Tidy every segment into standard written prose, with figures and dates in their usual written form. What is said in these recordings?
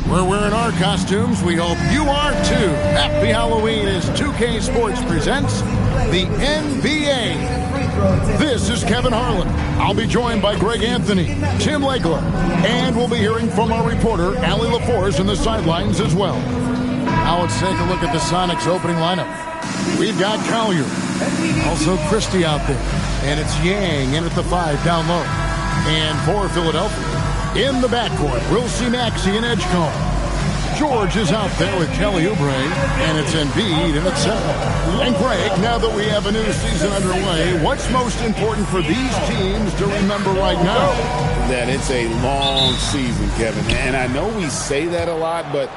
We're wearing our costumes. We hope you are too. Happy Halloween as 2K Sports presents the NBA. This is Kevin Harlan. I'll be joined by Greg Anthony, Tim Legler, and we'll be hearing from our reporter, Allie LaForce, in the sidelines as well. Now let's take a look at the Sonics opening lineup. We've got Collier, also Christie out there, and it's Yang in at the 5 down low. And for Philadelphia, in the backcourt, we'll see Maxey and Edgecombe. George is out there with Kelly Oubre, and it's Embiid in at 7. And Greg, now that we have a new season underway, what's most important for these teams to remember right now? That it's a long season, Kevin. And I know we say that a lot, but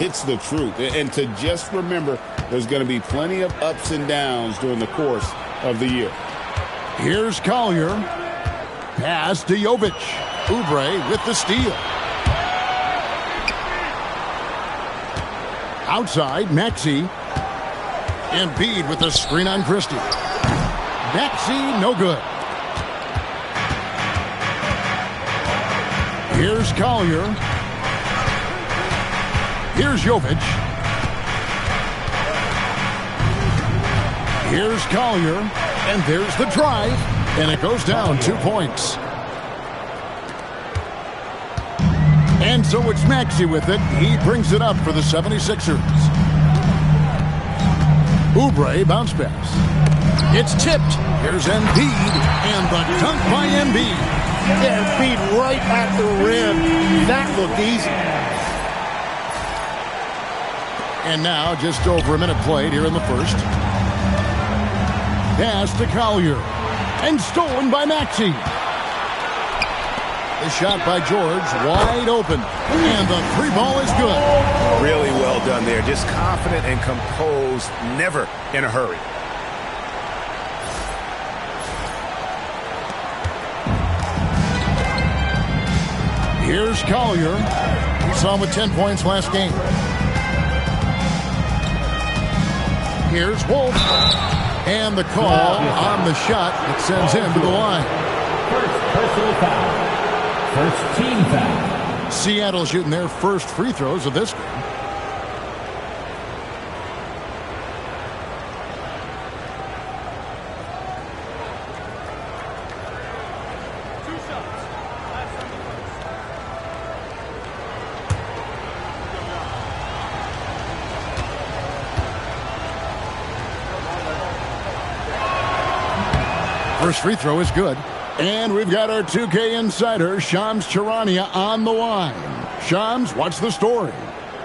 it's the truth. And to just remember, there's going to be plenty of ups and downs during the course of the year. Here's Collier. Pass to Jovic. Oubre with the steal. Outside, Maxey. Embiid with the screen on Christie. Maxey, no good. Here's Collier. Here's Jovic. Here's Collier. And there's the drive. And it goes down 2 points. And so it's Maxey with it. He brings it up for the 76ers. Oubre bounce pass. It's tipped. Here's Embiid. And the dunk by Embiid. Yeah, Embiid right at the rim. That looked easy. And now just over a minute played here in the first. Pass to Collier. And stolen by Maxey. The shot by George, wide open. And the three ball is good. Really well done there. Just confident and composed, never in a hurry. Here's Collier. We saw him with 10 points last game. Here's Wolf. And the call on the shot that sends him to the line. First personal foul. First team foul. Seattle shooting their first free throws of this game. First free throw is good. And we've got our 2K insider, Shams Charania, on the line. Shams, what's the story?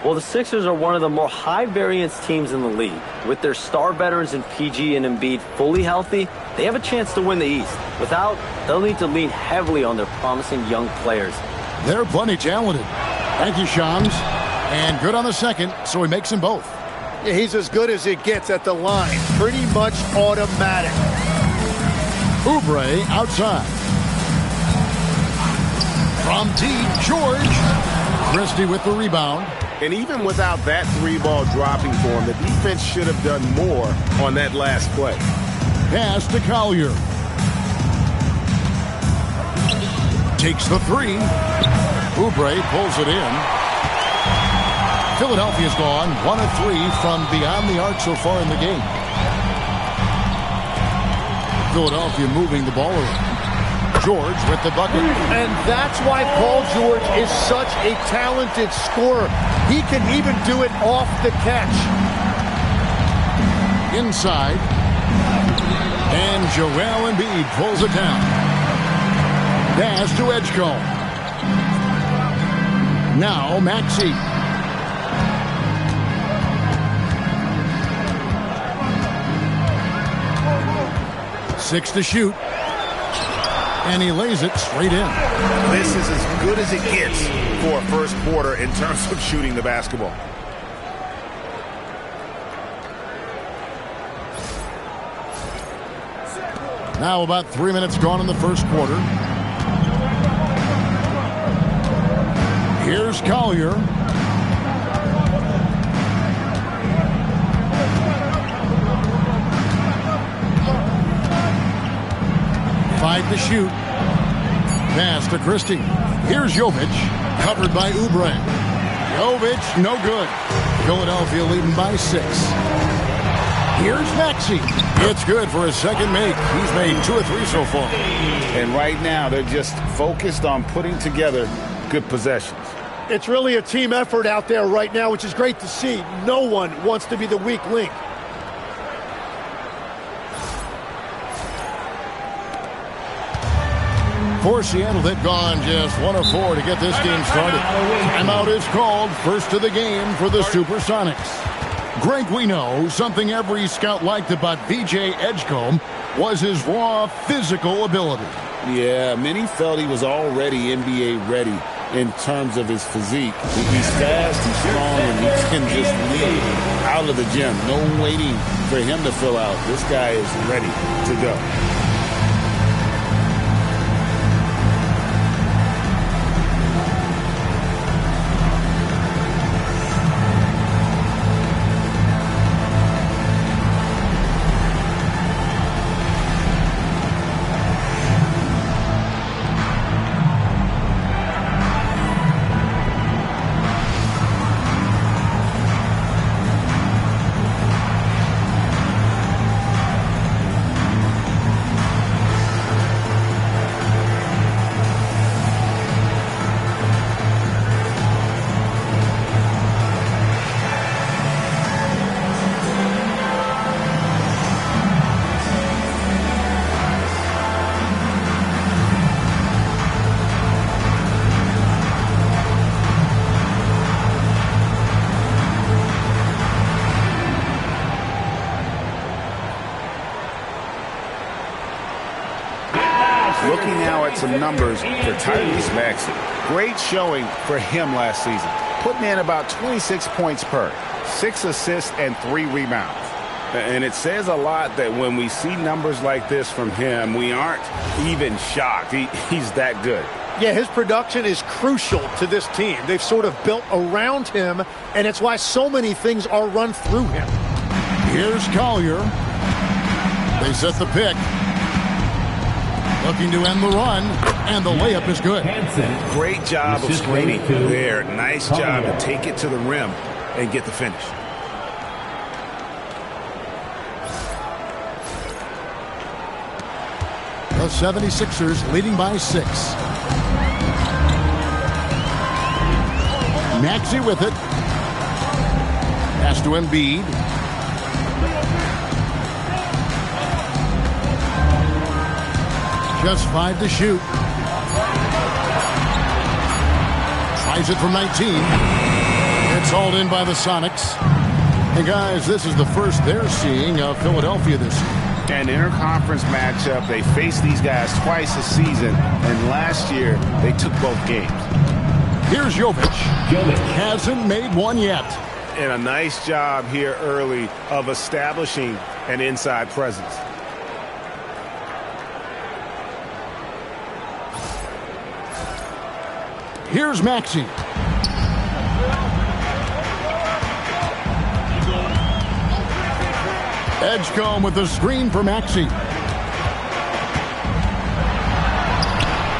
Well, the Sixers are one of the more high-variance teams in the league. With their star veterans in PG and Embiid fully healthy, they have a chance to win the East. Without, they'll need to lean heavily on their promising young players. They're plenty talented. Thank you, Shams. And good on the second, so he makes them both. Yeah, he's as good as it gets at the line. Pretty much automatic. Oubre outside. From deep, George. Christie with the rebound. And even without that three ball dropping for him, the defense should have done more on that last play. Pass to Collier. Takes the three. Oubre pulls it in. Philadelphia's gone 1 of 3 from beyond the arc so far in the game. Philadelphia moving the ball around. George with the bucket. And that's why Paul George is such a talented scorer. He can even do it off the catch. Inside. And Joel Embiid pulls it down. Pass to Edgecombe. Now Maxey. Six to shoot. And he lays it straight in. This is as good as it gets for a first quarter in terms of shooting the basketball. Now about 3 minutes gone in the first quarter. Here's Collier. Five to shoot. Pass to Christie. Here's Jovic. Covered by Oubre. Jovic, no good. Philadelphia leading by 6. Here's Maxey. It's good for his second make. He's made 2 or 3 so far. And right now, they're just focused on putting together good possessions. It's really a team effort out there right now, which is great to see. No one wants to be the weak link. For Seattle, they've gone just 1 of 4 to get this game started. Timeout is called. First of the game for the Supersonics. Greg, we know something every scout liked about B.J. Edgecombe was his raw physical ability. Yeah, many felt he was already NBA ready in terms of his physique. He's fast, he's strong, and he can just leave out of the gym. No waiting for him to fill out. This guy is ready to go. Looking now at some numbers for Tyrese Maxey. Great showing for him last season. Putting in about 26 points per, 6 assists, and 3 rebounds. And it says a lot that when we see numbers like this from him, we aren't even shocked. He's that good. Yeah, his production is crucial to this team. They've sort of built around him, and it's why so many things are run through him. Here's Collier. They set the pick. Looking to end the run, and the layup is good. Great job of screening there. Nice job to take it to the rim and get the finish. The 76ers leading by 6. Maxey with it. Pass to Embiid. Just 5 to shoot. Tries it from 19. It's hauled in by the Sonics. And guys, this is the first they're seeing of Philadelphia this year. An interconference matchup. They faced these guys twice a season, and last year they took both games. Here's Jovic. Hasn't made one yet. And a nice job here early of establishing an inside presence. Here's Maxey. Edgecombe with the screen for Maxey.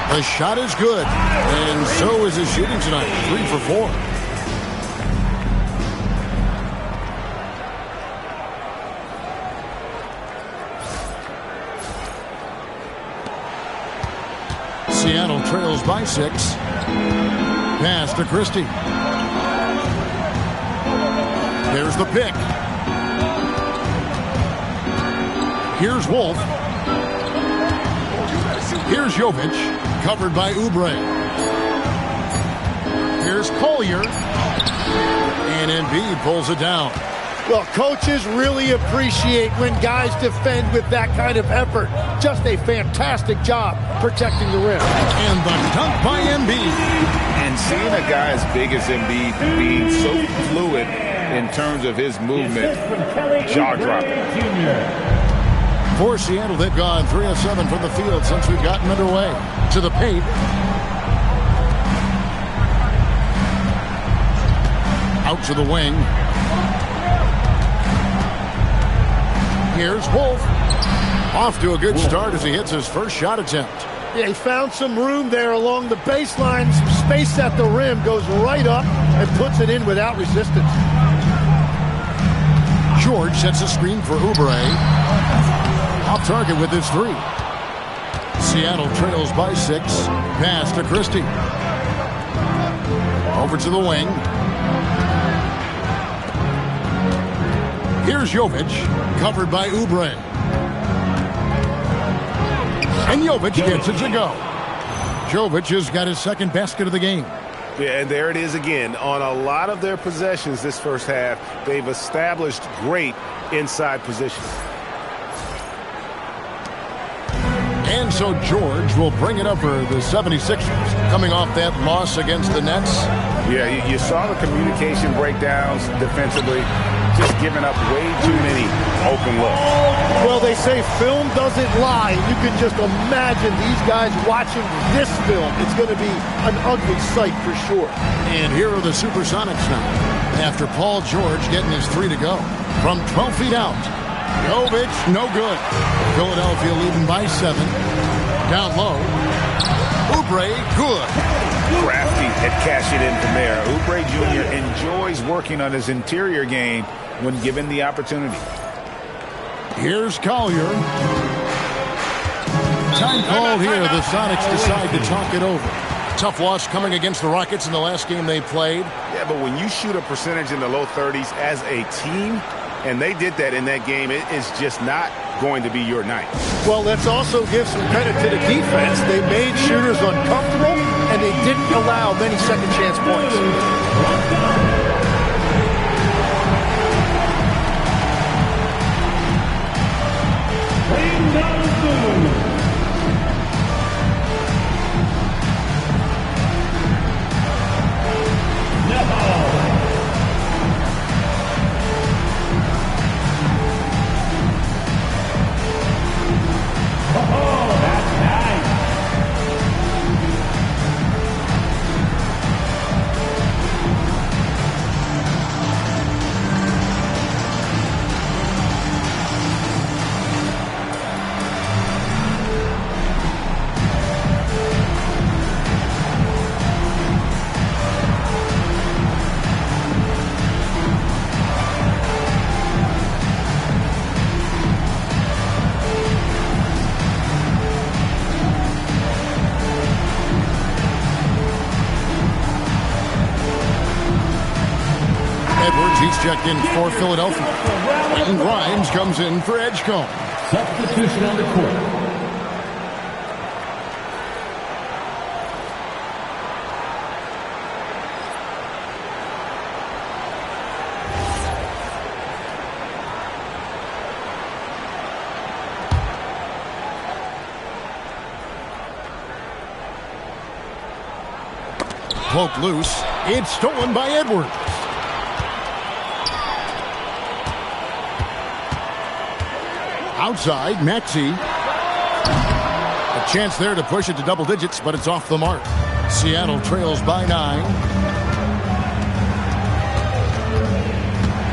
The shot is good, and so is his shooting tonight. 3 for 4. Seattle trails by 6. Pass to Christie. There's the pick. Here's Wolf. Here's Jovic, covered by Oubre. Here's Collier. And Embiid pulls it down. Well, coaches really appreciate when guys defend with that kind of effort. Just a fantastic job protecting the rim. And the dunk by Embiid. And seeing a guy as big as Embiid being so fluid in terms of his movement, jaw-dropping. For Seattle, they've gone 3 of 7 from the field since we've gotten underway. To the paint. Out to the wing. Here's Wolf. Off to a good start as he hits his first shot attempt. Yeah, he found some room there along the baseline. Some space at the rim, goes right up and puts it in without resistance. George sets a screen for Oubre. Off target with his three. Seattle trails by 6. Pass to Christie. Over to the wing. Here's Jovic, covered by Oubre. And Jovic gets it to go. Jovic has got his second basket of the game. Yeah, and there it is again. On a lot of their possessions this first half, they've established great inside positions. And so George will bring it up for the 76ers, coming off that loss against the Nets. Yeah, you saw the communication breakdowns defensively, just giving up way too many open looks. Well, they say film doesn't lie. You can just imagine these guys watching this film. It's going to be an ugly sight for sure. And here are the Supersonics now. After Paul George getting his three to go. From 12 feet out. Jovic, no good. Philadelphia leading by 7. Down low. Oubre, good. Crafty at cashing in from there. Oubre Jr. enjoys working on his interior game when given the opportunity. Here's Collier. Time called here. The Sonics decide to talk it over. Tough loss coming against the Rockets in the last game they played. Yeah, but when you shoot a percentage in the low 30s as a team, and they did that in that game, it is just not going to be your night. Well, let's also give some credit to the defense. They made shooters uncomfortable, and they didn't allow many second chance points. He's checked in for Philadelphia. And Grimes comes in for Edgecombe. Substitution on the court. Poke loose. It's stolen by Edwards. Outside, Maxey. A chance there to push it to double digits, but it's off the mark. Seattle trails by 9.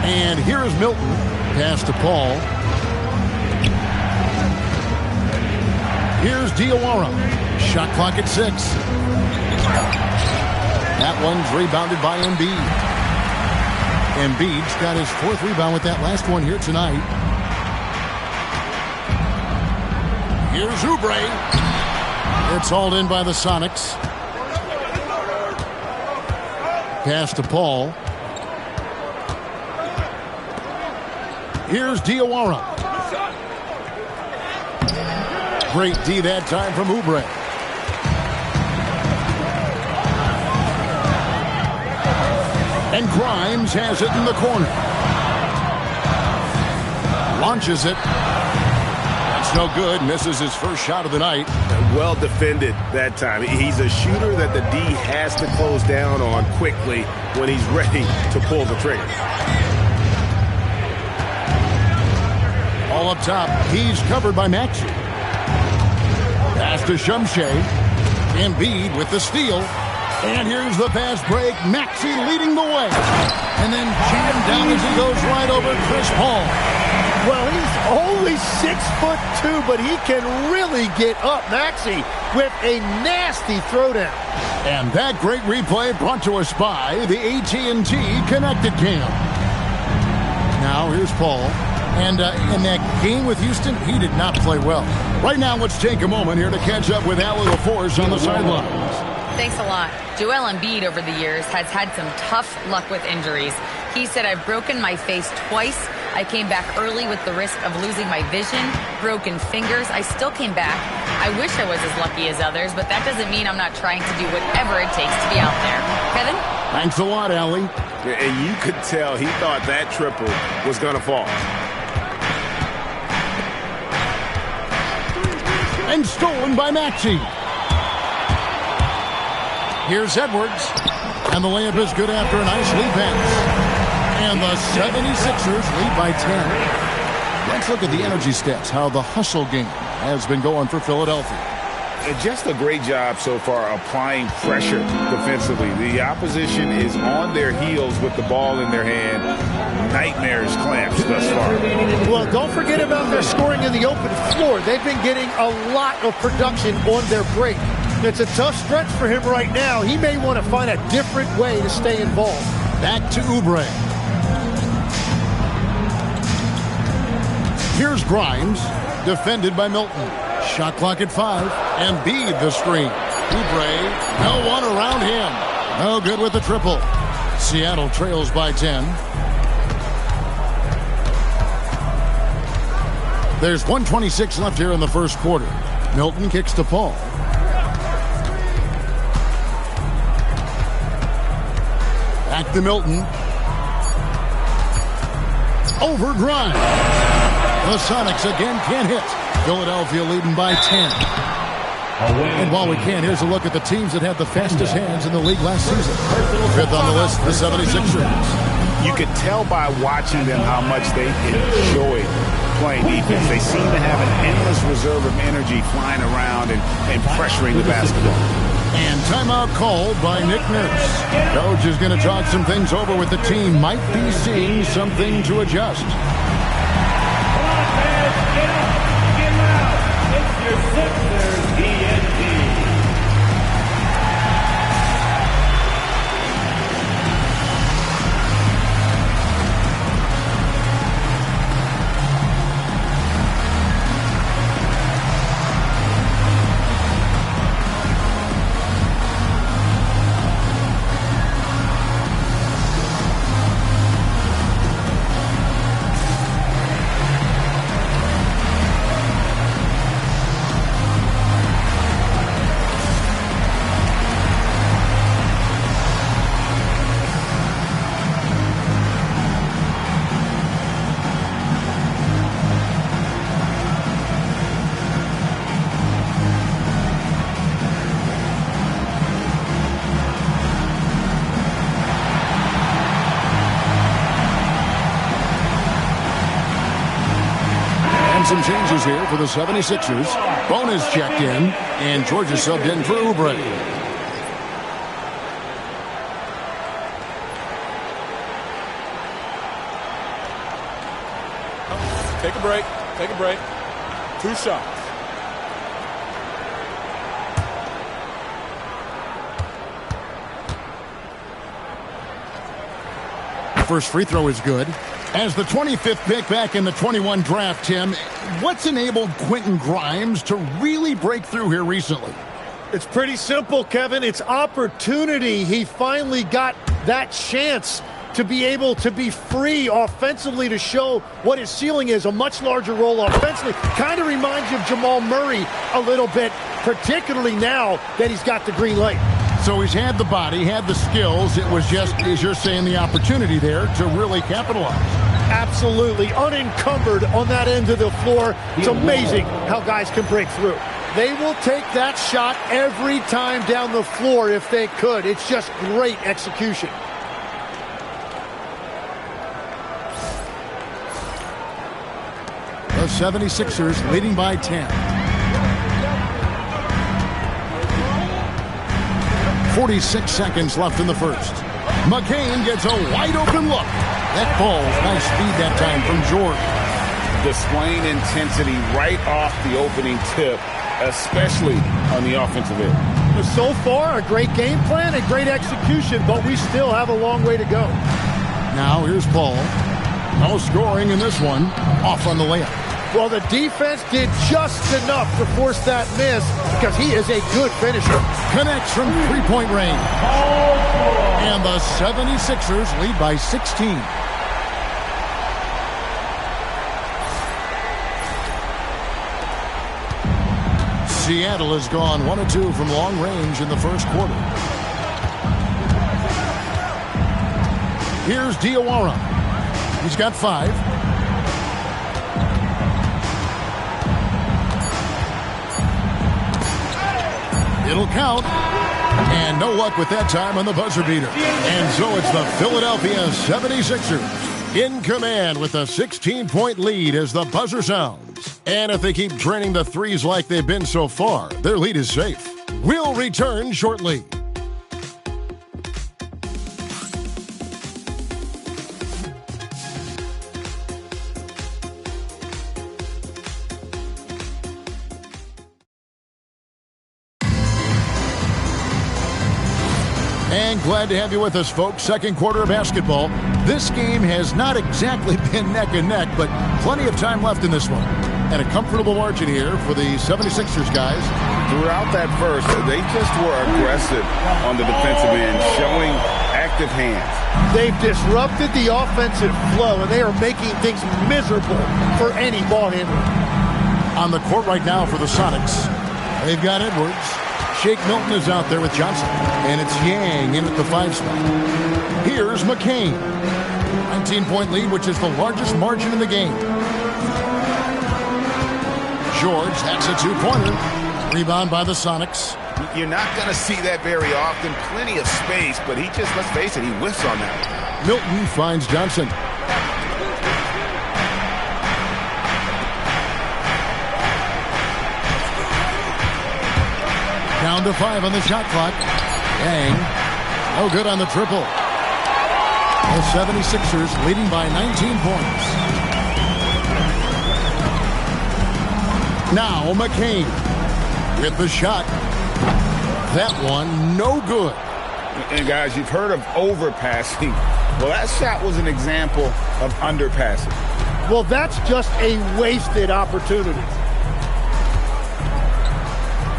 And here is Milton. Pass to Paul. Here's Diawara. Shot clock at 6. That one's rebounded by Embiid. Embiid's got his 4th rebound with that last one here tonight. Here's Oubre. It's hauled in by the Sonics. Pass to Paul. Here's Diawara. Great D that time from Oubre. And Grimes has it in the corner. Launches it. That's no good. Misses his first shot of the night. Well defended that time. He's a shooter that the D has to close down on quickly when he's ready to pull the trigger. All up top. He's covered by Maxey. Pass to Shumshay. Embiid with the steal. And here's the fast break. Maxey leading the way. And then jammed down as he goes right over Chris Paul. Well, he's only 6'2", but he can really get up. Maxey with a nasty throwdown. And that great replay brought to us by the AT&T Connected Cam. Now here's Paul. And in that game with Houston, he did not play well. Right now, let's take a moment here to catch up with Allie LaForce on the sidelines. Thanks a lot. Joel Embiid over the years has had some tough luck with injuries. He said, I've broken my face twice. I came back early with the risk of losing my vision, broken fingers. I still came back. I wish I was as lucky as others, but that doesn't mean I'm not trying to do whatever it takes to be out there. Kevin? Thanks a lot, Allie. And you could tell he thought that triple was going to fall. And stolen by Maxey. Here's Edwards. And the layup is good after a nice lead pass. And the 76ers lead by 10. Let's look at the energy stats, how the hustle game has been going for Philadelphia. Just a great job so far applying pressure defensively. The opposition is on their heels with the ball in their hand. Nightmares clamps thus far. Well, don't forget about their scoring in the open floor. They've been getting a lot of production on their break. It's a tough stretch for him right now. He may want to find a different way to stay involved. Back to Oubre. Here's Grimes, defended by Milton. Shot clock at 5. Embiid the screen. Oubre, no one around him. No good with the triple. Seattle trails by 10. There's 1:26 left here in the first quarter. Milton kicks to Paul. Back to Milton. Over Grimes. The Sonics again can't hit. Philadelphia leading by 10. And while we can, here's a look at the teams that had the fastest hands in the league last season. Fifth on the list, the 76ers. You could tell by watching them how much they enjoyed playing defense. They seem to have an endless reserve of energy flying around and pressuring the basketball. And timeout called by Nick Nurse. Coach is going to talk some things over with the team. Might be seeing something to adjust. Some changes here for the 76ers. Bonus checked in, and Georgia subbed in for Oubre. Take a break. Take a break. 2 shots. First free throw is good. As the 25th pick back in the 21 draft, Tim, what's enabled Quentin Grimes to really break through here recently? It's pretty simple, Kevin. It's opportunity. He finally got that chance to be able to be free offensively, to show what his ceiling is, a much larger role offensively. Kind of reminds you of Jamal Murray a little bit, particularly now that he's got the green light. So he's had the body, had the skills. It was just, as you're saying, the opportunity there to really capitalize. Absolutely. Unencumbered on that end of the floor. It's amazing how guys can break through. They will take that shot every time down the floor if they could. It's just great execution. The 76ers leading by 10. 46 seconds left in the first. McCain gets a wide open look. That falls. Nice speed that time from George. displaying intensity right off the opening tip, especially on the offensive end. So far, a great game plan and great execution, but we still have a long way to go. Now here's Paul. No scoring in this one. Off on the layup. Well, the defense did just enough to force that miss because he is a good finisher. Connects from three-point range. And the 76ers lead by 16. Seattle has gone 1 of 2 from long range in the first quarter. Here's Diawara. He's got 5. It'll count. And no luck with that time on the buzzer beater. And so it's the Philadelphia 76ers in command with a 16-point lead as the buzzer sounds. And if they keep draining the threes like they've been so far, their lead is safe. We'll return shortly. And glad to have you with us, folks. Second quarter of basketball. This game has not exactly been neck and neck, but plenty of time left in this one. And a comfortable margin here for the 76ers guys. Throughout that first, they just were aggressive on the defensive end, showing active hands. They've disrupted the offensive flow, and they are making things miserable for any ball handler. On the court right now for the Sonics, they've got Edwards. Shake Milton is out there with Johnson. And it's Yang in at the 5 spot. Here's McCain. 19-point lead, which is the largest margin in the game. George, that's a 2-pointer. Rebound by the Sonics. You're not going to see that very often. Plenty of space, but he just, let's face it, he whiffs on that. Milton finds Johnson. Down to 5 on the shot clock. Yang, no good on the triple. The 76ers leading by 19 points. Now McCain with the shot. That one, no good. And guys, you've heard of overpassing. Well, that shot was an example of underpassing. Well, that's just a wasted opportunity.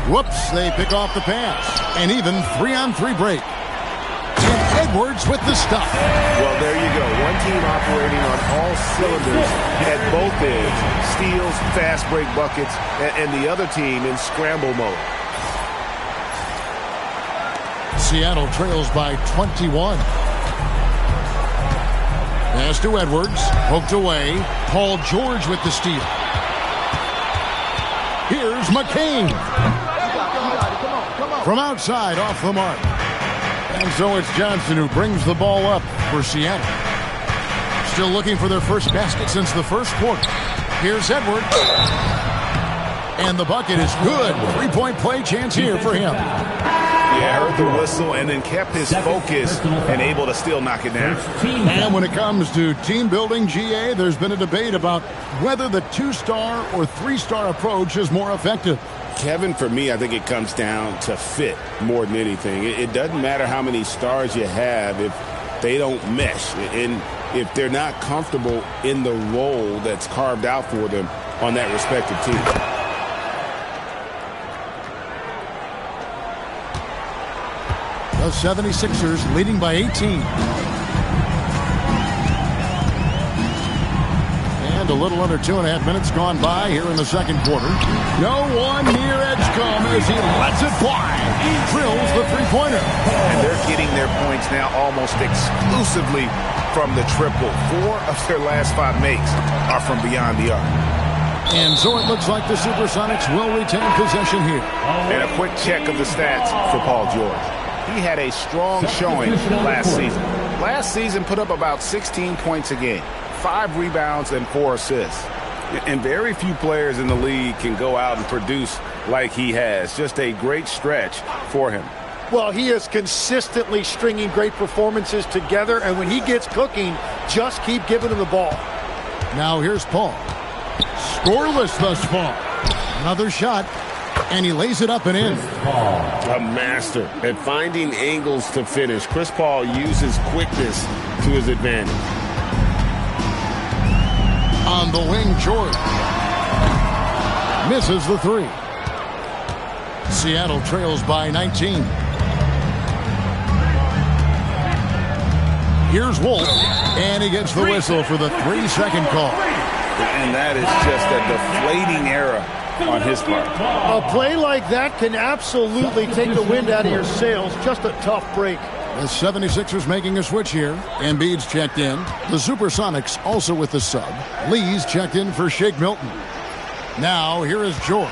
Whoops, they pick off the pass. And even 3-on-3 break. And Edwards with the stop. Well, there you go. One team operating on all cylinders at both ends. Steals, fast break buckets, and the other team in scramble mode. Seattle trails by 21. Pass to Edwards. Poked away. Paul George with the steal. Here's McCain. From outside, off the mark. And so it's Johnson who brings the ball up for Seattle. Still looking for their first basket since the first quarter. Here's Edwards. And the bucket is good. 3-point play chance here for him. Yeah, heard the whistle and then kept his focus and able to still knock it down. And when it comes to team building, GA, there's been a debate about whether the 2-star or 3-star approach is more effective. Kevin, for me, I think it comes down to fit more than anything. It doesn't matter how many stars you have if they don't mesh. And if they're not comfortable in the role that's carved out for them on that respective team. The 76ers leading by 18. And a little under 2.5 minutes gone by here in the second quarter. No one near Edgecombe as he lets it fly. He drills the 3-pointer. And they're getting their points now almost exclusively from the triple. 4 of their last 5 makes are from beyond the arc. And so it looks like the Supersonics will retain possession here. And a quick check of the stats for Paul George. He had a strong showing last season. Last season put up about 16 points a game, 5 rebounds and 4 assists. And very few players in the league can go out and produce like he has. Just a great stretch for him. Well, he is consistently stringing great performances together, and when he gets cooking, just keep giving him the ball. Now here's Paul. Scoreless thus far. Another shot, and he lays it up and in. A master at finding angles to finish. Chris Paul uses quickness to his advantage. On the wing, George. Misses the three. Seattle trails by 19. Here's Wolf, and he gets the whistle for the 3-second call. And that is just a deflating error on his part. A play like that can absolutely take the wind out of your sails. Just a tough break. The 76ers making a switch here. Embiid's checked in. The Supersonics also with the sub. Lee's checked in for Shake Milton. Now here is George.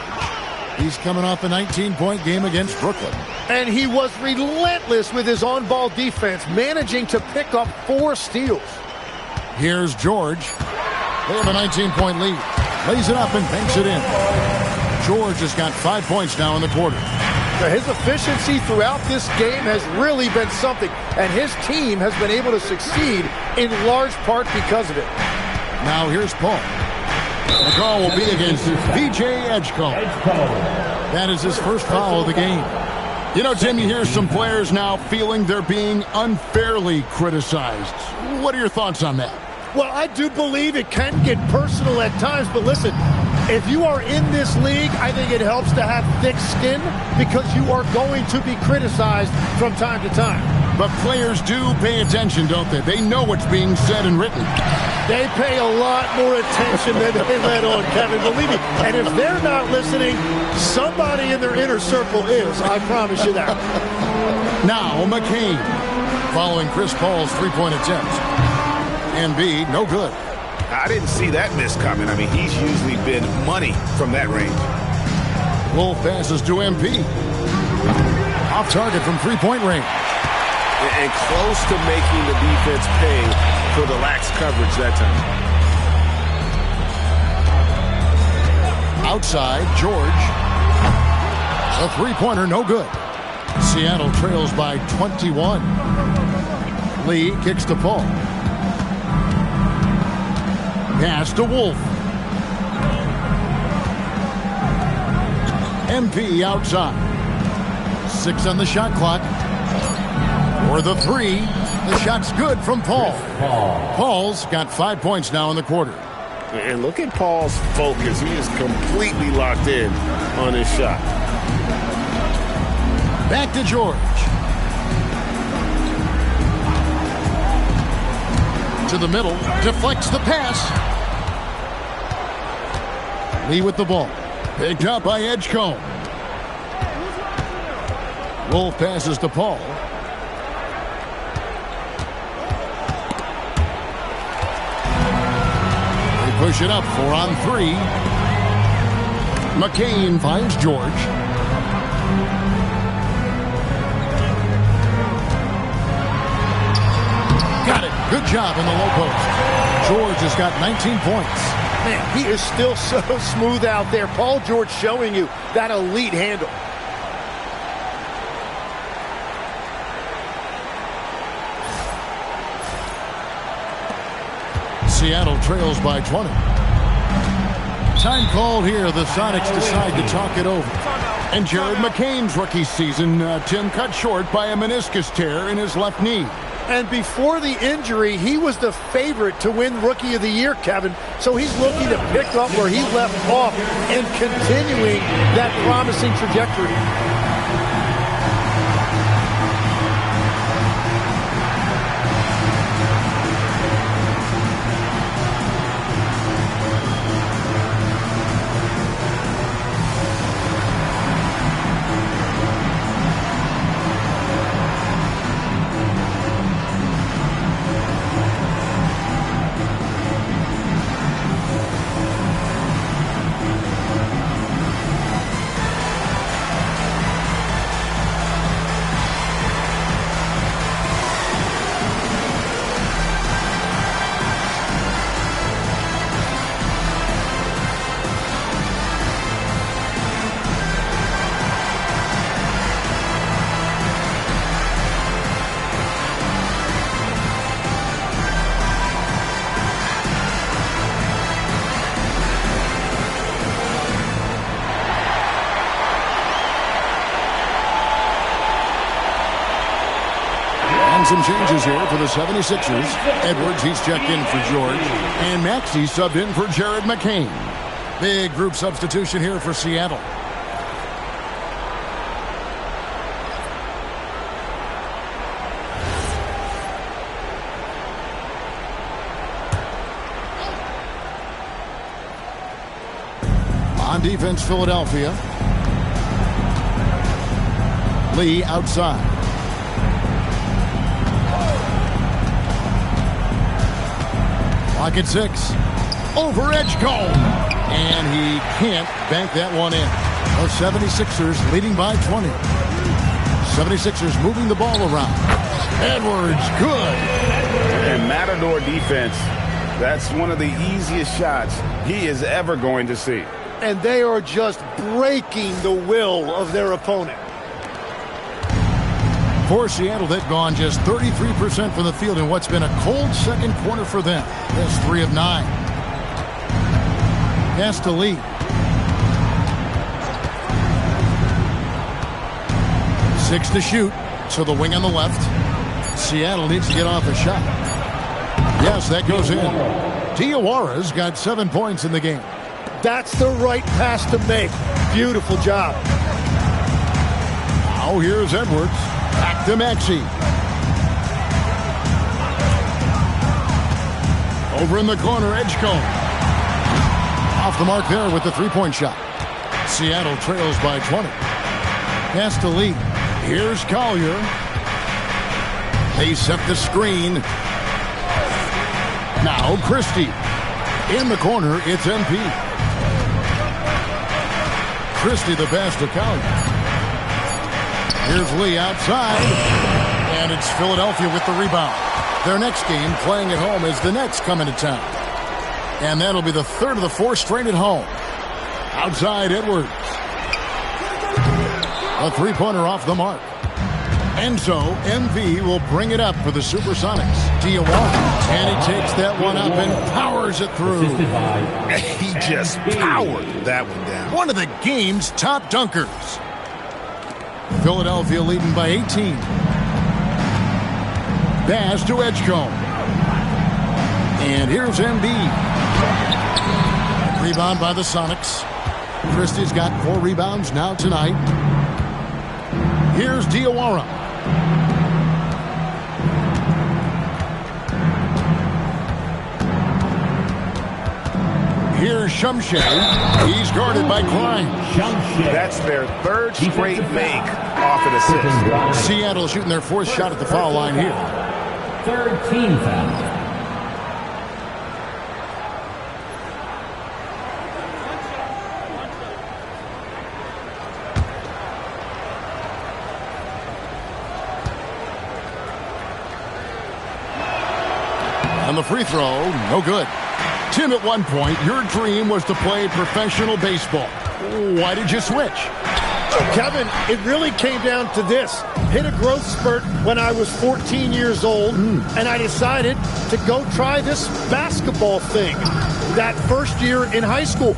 He's coming off a 19-point game against Brooklyn. And he was relentless with his on-ball defense, managing to pick up 4 steals. Here's George. They have a 19-point lead. Lays it up and banks it in. George has got 5 points now in the quarter. His efficiency throughout this game has really been something, and his team has been able to succeed in large part because of it. Now here's Paul. The call will be against VJ Edgecombe. That is his first foul of the game. You know, Tim, you hear some players now feeling they're being unfairly criticized. What are your thoughts on that? Well, I do believe it can get personal at times, but listen, if you are in this league, I think it helps to have thick skin because you are going to be criticized from time to time. But players do pay attention, don't they? They know what's being said and written. They pay a lot more attention than they let on, Kevin, believe me. And if they're not listening, somebody in their inner circle is. I promise you that. Now McCain, following Chris Paul's three-point attempt. Embiid, no good. I didn't see that miss coming. I mean, he's usually been money from that range. Wolf passes to MP. Off target from three-point range. And close to making the defense pay for the lax coverage that time. Outside, George. A three-pointer, no good. Seattle trails by 21. Lee kicks to Paul. Pass to Wolf. MP outside. 6 on the shot clock. For the three, the shot's good from Paul. Paul's got 5 points now in the quarter. And look at Paul's focus. He is completely locked in on his shot. Back to George. To the middle, deflects the pass. Lee with the ball. Picked up by Edgecombe. Wolf passes to Paul. They push it up 4-on-3. McCain finds George. Got it. Good job in the low post. George has got 19 points. Man, he is still so smooth out there. Paul George showing you that elite handle. Seattle trails by 20. Time called here. The Sonics decide to talk it over. And Jared McCain's rookie season, Tim, cut short by a meniscus tear in his left knee. And before the injury, he was the favorite to win Rookie of the Year, Kevin. So he's looking to pick up where he left off and continuing that promising trajectory. And some changes here for the 76ers. Edwards, he's checked in for George. And Maxey subbed in for Jared McCain. Big group substitution here for Seattle. On defense, Philadelphia. Lee outside. Clock at 6. Over Edgecombe. And he can't bank that one in. The 76ers leading by 20. 76ers moving the ball around. Edwards, good. And Matador defense, that's one of the easiest shots he is ever going to see. And they are just breaking the will of their opponent. For Seattle, they've gone just 33% from the field in what's been a cold second quarter for them. That's 3 of 9. Pass to Lee. Six to shoot. So the wing on the left. Seattle needs to get off a shot. Yes, that goes in. Diawara's got 7 points in the game. That's the right pass to make. Beautiful job. Now here's Edwards. Back to Maxey. Over in the corner, Edgecombe. Off the mark there with the three-point shot. Seattle trails by 20. Pass to Lee. Here's Collier. They set the screen. Now Christie. In the corner, it's MP. Christie the pass to Collier. Here's Lee outside. And it's Philadelphia with the rebound. Their next game, playing at home, is the Nets coming to town. And that'll be the third of the 4 straight at home. Outside, Edwards. A three-pointer off the mark. And so, MV will bring it up for the Supersonics. Diawara. And he takes that one up and powers it through. He just powered that one down. One of the game's top dunkers. Philadelphia leading by 18. Pass to Edgecombe. And here's Embiid. Rebound by the Sonics. Christie's got 4 rebounds now tonight. Here's Diawara. Here's Shumshay. He's guarded by Klein. That's their 3rd straight make off an assist. Seattle shooting their 4th shot at the foul line here. 3rd team foul. And the free throw, no good. Tim, at one point, your dream was to play professional baseball. Why did you switch? Kevin, it really came down to this. Hit a growth spurt when I was 14 years old, and I decided to go try this basketball thing that first year in high school.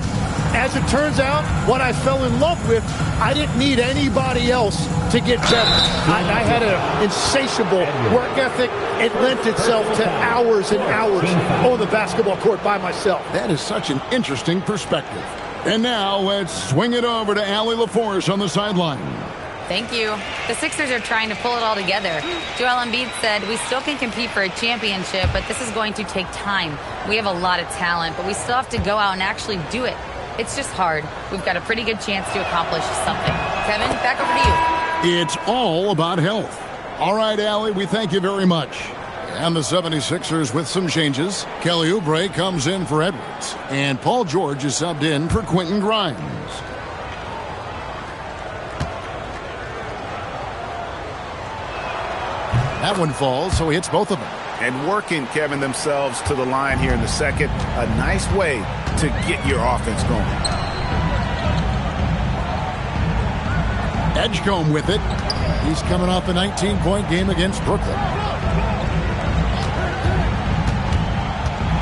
As it turns out, what I fell in love with, I didn't need anybody else to get better. I had an insatiable work ethic. It lent itself to hours and hours on the basketball court by myself. That is such an interesting perspective. And now let's swing it over to Allie LaForce on the sideline. Thank you. The Sixers are trying to pull it all together. Joel Embiid said, "We still can compete for a championship, but this is going to take time. We have a lot of talent, but we still have to go out and actually do it. It's just hard. We've got a pretty good chance to accomplish something." Kevin, back over to you. It's all about health. All right, Allie, we thank you very much. And the 76ers with some changes. Kelly Oubre comes in for Edwards. And Paul George is subbed in for Quentin Grimes. That one falls, so he hits both of them. And working, Kevin, themselves to the line here in the second. A nice way to get your offense going. Edgecombe with it. He's coming off a 19-point game against Brooklyn.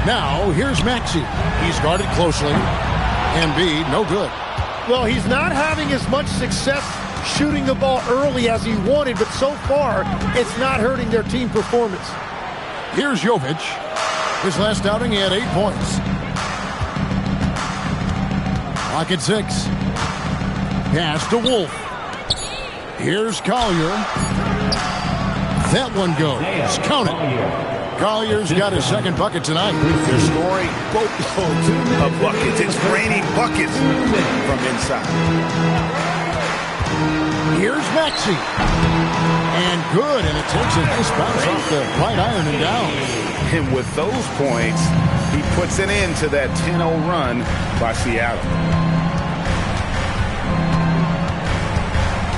Now, here's Maxey. He's guarded closely. Embiid, no good. Well, he's not having as much success shooting the ball early as he wanted, but so far, it's not hurting their team performance. Here's Jovic. His last outing, he had 8 points. Clock at 6. Pass to Wolf. Here's Collier. That one goes. Count it. Collier's got his second bucket tonight. They're scoring boatloads of buckets. It's raining buckets from inside. Here's Maxey. And good, and it takes a nice bounce off the right iron and down. And with those points, he puts an end to that 10-0 run by Seattle.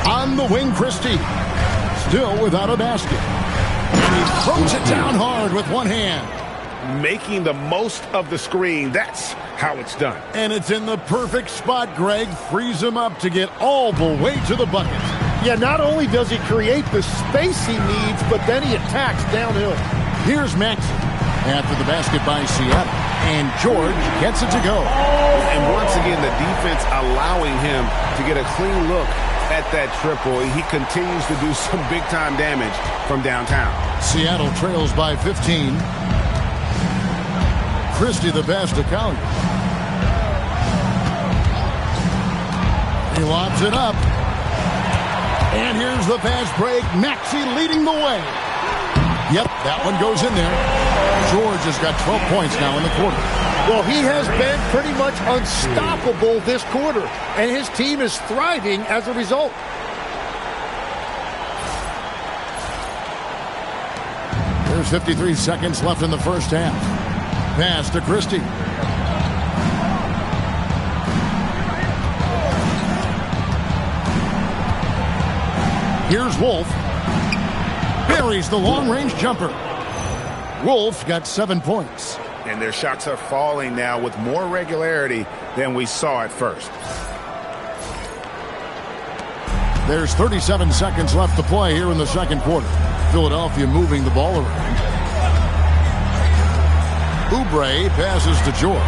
On the wing, Christie. Still without a basket. And he throws it down hard with one hand. Making the most of the screen. That's how it's done. And it's in the perfect spot. Greg frees him up to get all the way to the bucket. Yeah, not only does he create the space he needs, but then he attacks downhill. Here's Maxey after the basket by Seattle. And George gets it to go. And once again, the defense allowing him to get a clean look at that triple. He continues to do some big-time damage from downtown. Seattle trails by 15. Christie the pass to Collier. He lobs it up. And here's the fast break. Maxey leading the way. Yep, that one goes in there. George has got 12 points now in the quarter. Well, he has been pretty much unstoppable this quarter, and his team is thriving as a result. There's 53 seconds left in the first half. Pass to Christie. Here's Wolf. Buries the long-range jumper. Wolf got 7 points. And their shots are falling now with more regularity than we saw at first. There's 37 seconds left to play here in the second quarter. Philadelphia moving the ball around. Oubre passes to George.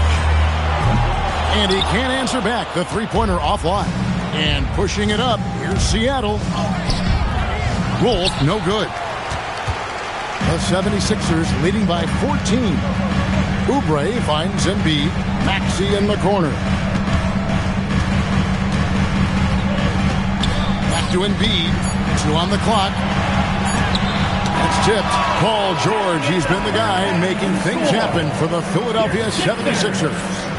And he can't answer back. The three-pointer offline. And pushing it up, here's Seattle. Wolf, no good. The 76ers leading by 14. Oubre finds Embiid. Maxey in the corner. Back to Embiid. 2 on the clock. That's tipped. Paul George, he's been the guy making things happen for the Philadelphia 76ers.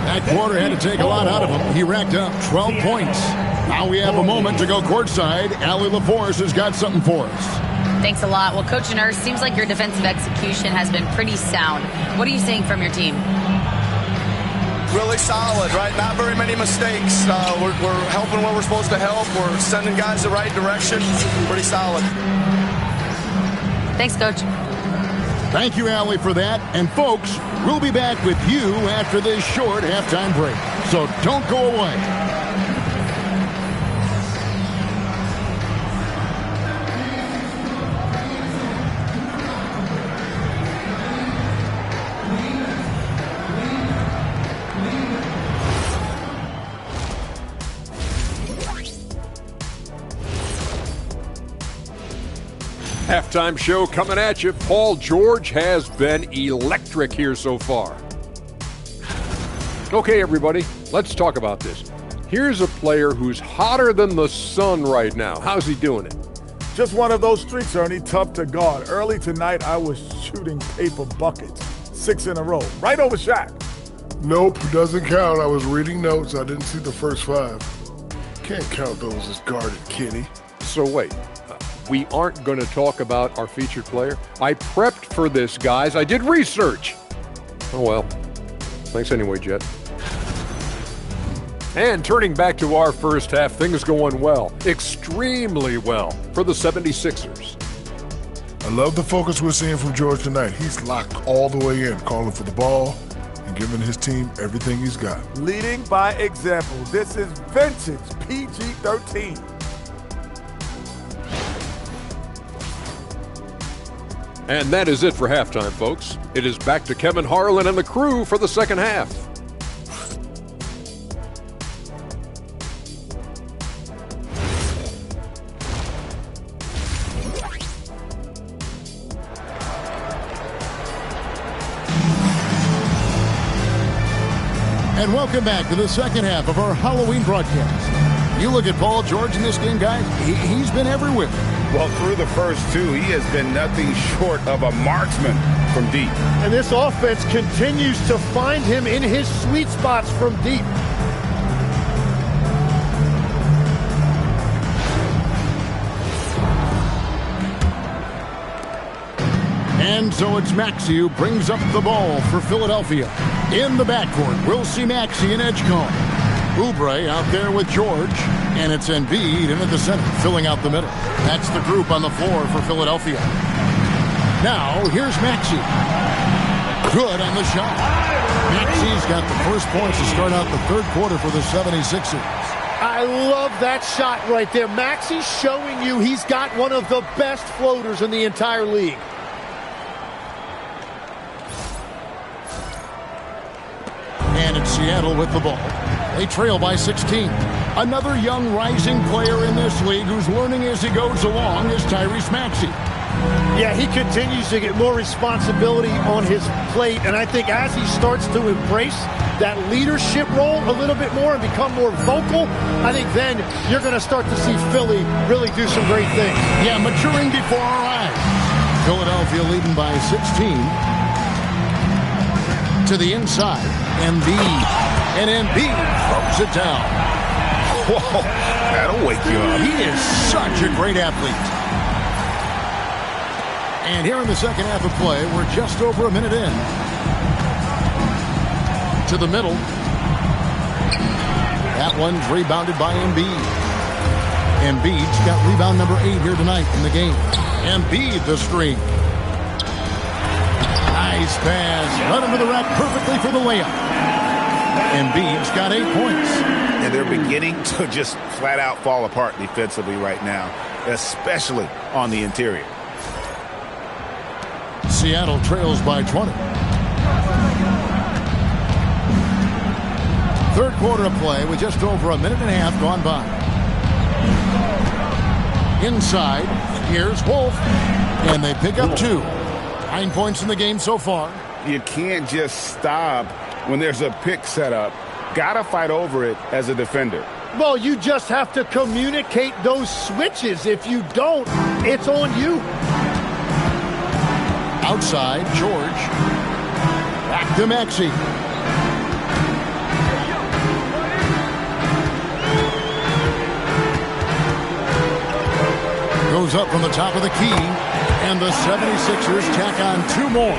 That quarter had to take a lot out of him. He racked up 12 points. Now we have a moment to go courtside. Allie LaForce has got something for us. Thanks a lot. Well, Coach Nurse, seems like your defensive execution has been pretty sound. What are you seeing from your team? Really solid, right? Not very many mistakes. We're helping where we're supposed to help. We're sending guys the right direction. Pretty solid. Thanks, Coach. Thank you, Allie, for that. And, folks, we'll be back with you after this short halftime break. So don't go away. Halftime show coming at you. Paul George has been electric here so far. Okay, everybody, let's talk about this. Here's a player who's hotter than the sun right now. How's he doing it? Just one of those streaks, Ernie, tough to guard. Early tonight, I was shooting paper buckets, 6 in a row, right over Shaq. Nope, doesn't count. I was reading notes. I didn't see the first 5. Can't count those as guarded, Kenny. So wait. We aren't going to talk about our featured player. I prepped for this, guys. I did research. Oh, well. Thanks anyway, Jet. And turning back to our first half, things going well. Extremely well for the 76ers. I love the focus we're seeing from George tonight. He's locked all the way in, calling for the ball and giving his team everything he's got. Leading by example. This is vintage PG-13. And that is it for halftime, folks. It is back to Kevin Harlan and the crew for the second half. And welcome back to the second half of our Halloween broadcast. You look at Paul George in this game, guys, he's been everywhere. Well, through the first two, he has been nothing short of a marksman from deep. And this offense continues to find him in his sweet spots from deep. And so it's Maxey who brings up the ball for Philadelphia. In the backcourt, we'll see Maxey and Edgecombe. Oubre out there with George, and it's Embiid in at the center, filling out the middle. That's the group on the floor for Philadelphia. Now, here's Maxey. Good on the shot. Maxey's got the first points to start out the third quarter for the 76ers. I love that shot right there. Maxey's showing you he's got one of the best floaters in the entire league. And it's Seattle with the ball. They trail by 16. Another young rising player in this league who's learning as he goes along is Tyrese Maxey. Yeah, he continues to get more responsibility on his plate, and I think as he starts to embrace that leadership role a little bit more and become more vocal, I think then you're going to start to see Philly really do some great things. Yeah, maturing before our eyes. Philadelphia leading by 16. To the inside, Embiid. And Embiid throws it down. Whoa, that'll wake you up. He is such a great athlete. And here in the second half of play, we're just over a minute in. To the middle. That one's rebounded by Embiid. Embiid's got rebound number 8 here tonight in the game. Embiid the screen. Nice pass. Run into the rack perfectly for the layup. Embiid's got 8 points. And they're beginning to just flat out fall apart defensively right now, especially on the interior. Seattle trails by 20. Third quarter of play with just over a minute and a half gone by. Inside, here's Wolf. And they pick up 2. 9 points in the game so far. You can't just stop when there's a pick set up. Gotta fight over it as a defender. Well, you just have to communicate those switches. If you don't, it's on you. Outside, George. Back to Maxey. Goes up from the top of the key. And the 76ers tack on 2 more.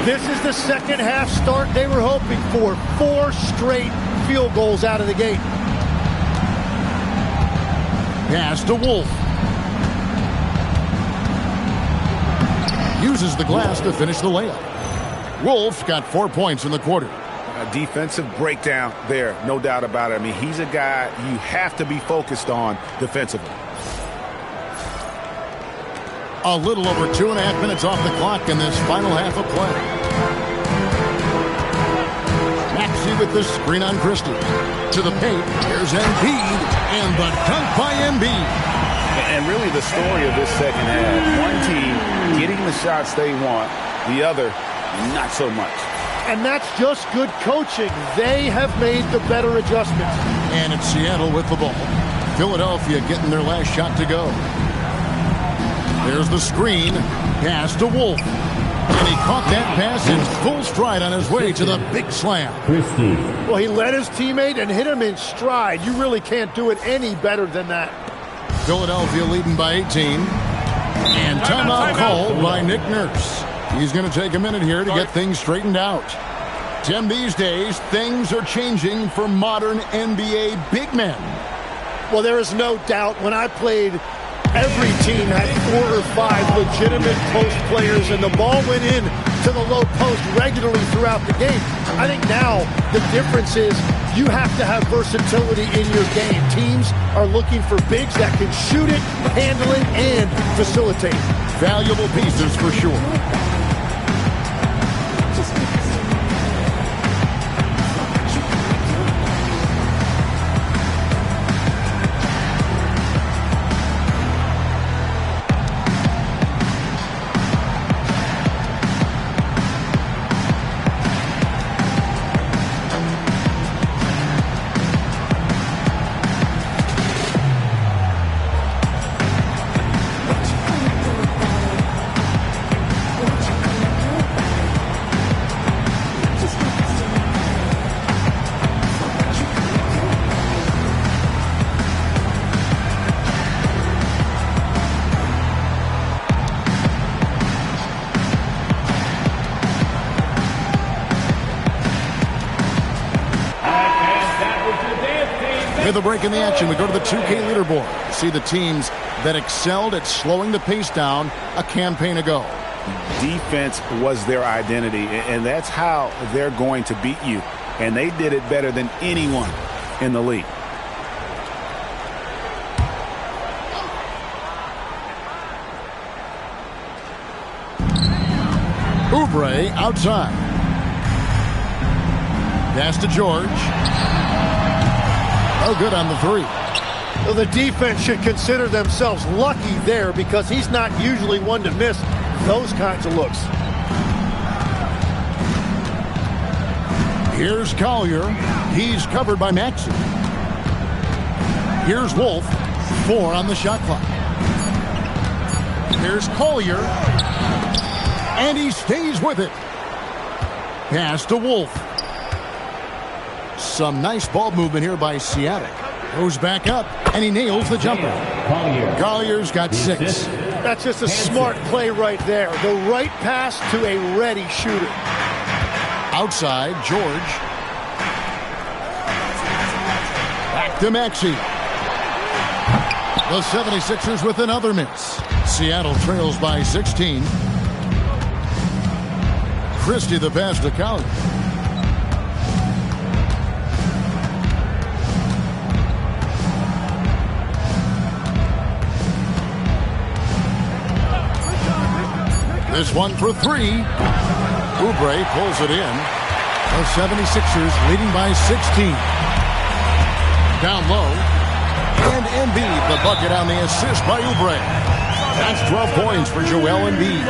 This is the second half start they were hoping for. 4 straight field goals out of the gate. Pass to Wolf. Uses the glass to finish the layup. Wolf got 4 points in the quarter. A defensive breakdown there, no doubt about it. I mean, he's a guy you have to be focused on defensively. A little over 2.5 minutes off the clock in this final half of play. Maxey with the screen on Christie. To the paint, here's Embiid, and the dunk by Embiid. And really the story of this second half, one team getting the shots they want, the other not so much. And that's just good coaching. They have made the better adjustments. And it's Seattle with the ball. Philadelphia getting their last shot to go. There's the screen. Pass to Wolf. And he caught that pass in full stride on his way to the big slam. Well, he led his teammate and hit him in stride. You really can't do it any better than that. Philadelphia leading by 18. And timeout called by Nick Nurse. He's going to take a minute here to get things straightened out. Tim, these days, things are changing for modern NBA big men. Well, there is no doubt when I played, every team had 4 or 5 legitimate post players, and the ball went in to the low post regularly throughout the game. I think now the difference is you have to have versatility in your game. Teams are looking for bigs that can shoot it, handle it, and facilitate. Valuable pieces for sure. With a break in the action, we go to the 2K leaderboard. See the teams that excelled at slowing the pace down a campaign ago. Defense was their identity, and that's how they're going to beat you. And they did it better than anyone in the league. Oubre outside. Pass to George. Oh, good on the three. Well, the defense should consider themselves lucky there because he's not usually one to miss those kinds of looks. Here's Collier. He's covered by Maxey. Here's Wolf. 4 on the shot clock. Here's Collier. And he stays with it. Pass to Wolf. Some nice ball movement here by Seattle. Goes back up, and he nails the jumper. Collier's got 6. That's just a smart play right there. The right pass to a ready shooter. Outside, George. Back to Maxey. The 76ers with another miss. Seattle trails by 16. Christie the pass to Collier. This one for 3. Oubre pulls it in. The 76ers leading by 16. Down low. And Embiid the bucket on the assist by Oubre. That's 12 points for Joel Embiid.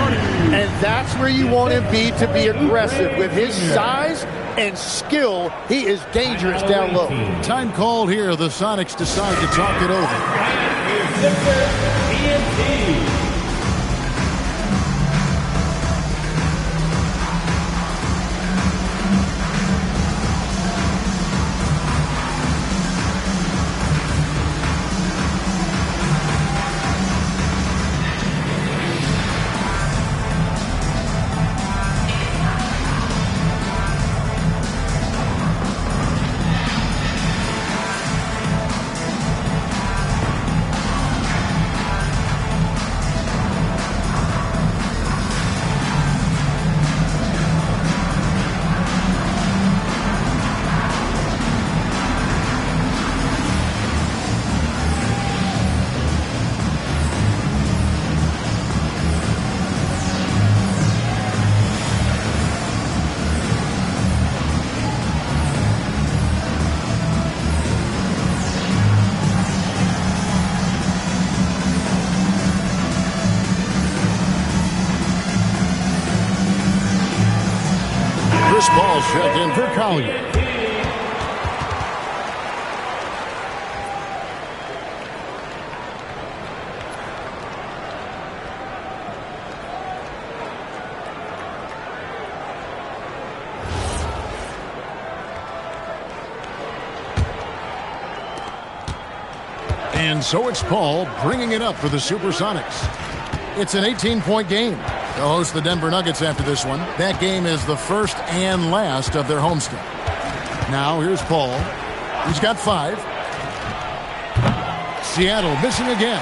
And that's where you want Embiid to be aggressive. With his size and skill, he is dangerous down low. Time called here. The Sonics decide to talk it over. Ball checked in for Collier. And so it's Paul bringing it up for the Supersonics. It's an 18-point game. They'll host the Denver Nuggets after this one. That game is the first and last of their homestand. Now here's Paul. He's got 5. Seattle missing again.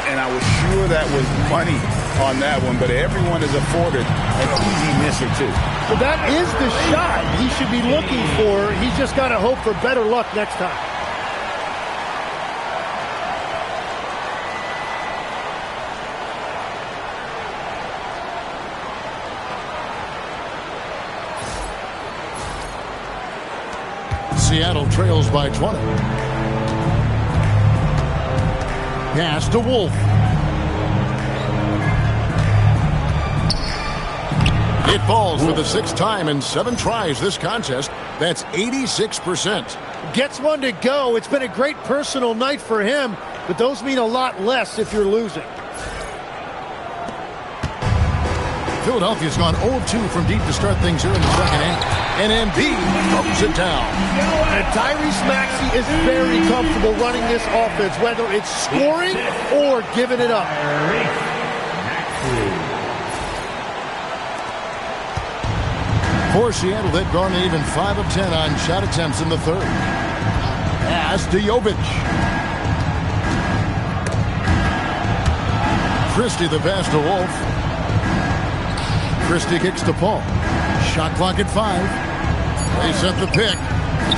And I was sure that was money on that one, but everyone is afforded an easy misser too. Well, that is the shot he should be looking for. He's just got to hope for better luck next time. Seattle trails by 20. Pass to Wolf. It falls for the 6th time in 7 tries this contest. That's 86%. Gets one to go. It's been a great personal night for him, but those mean a lot less if you're losing. Philadelphia's gone 0-2 from deep to start things here in the second half. And Embiid throws it down. And Tyrese Maxey is very comfortable running this offense, whether it's scoring or giving it up. For Seattle, they've gone even 5 of 10 on shot attempts in the third. Pass to Jovic. Christie the pass to Wolf. Christie kicks to Paul. Shot clock at 5. They set the pick.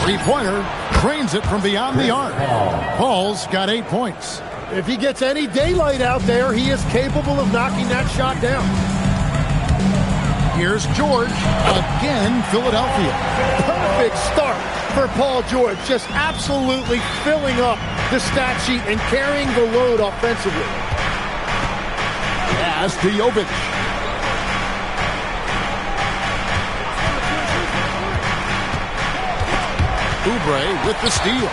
Three-pointer. Trains it from beyond the arc. Paul's got 8 points. If he gets any daylight out there, he is capable of knocking that shot down. Here's George. Again, Philadelphia. Perfect start for Paul George. Just absolutely filling up the stat sheet and carrying the load offensively. Pass to Jovic. Oubre with the steal.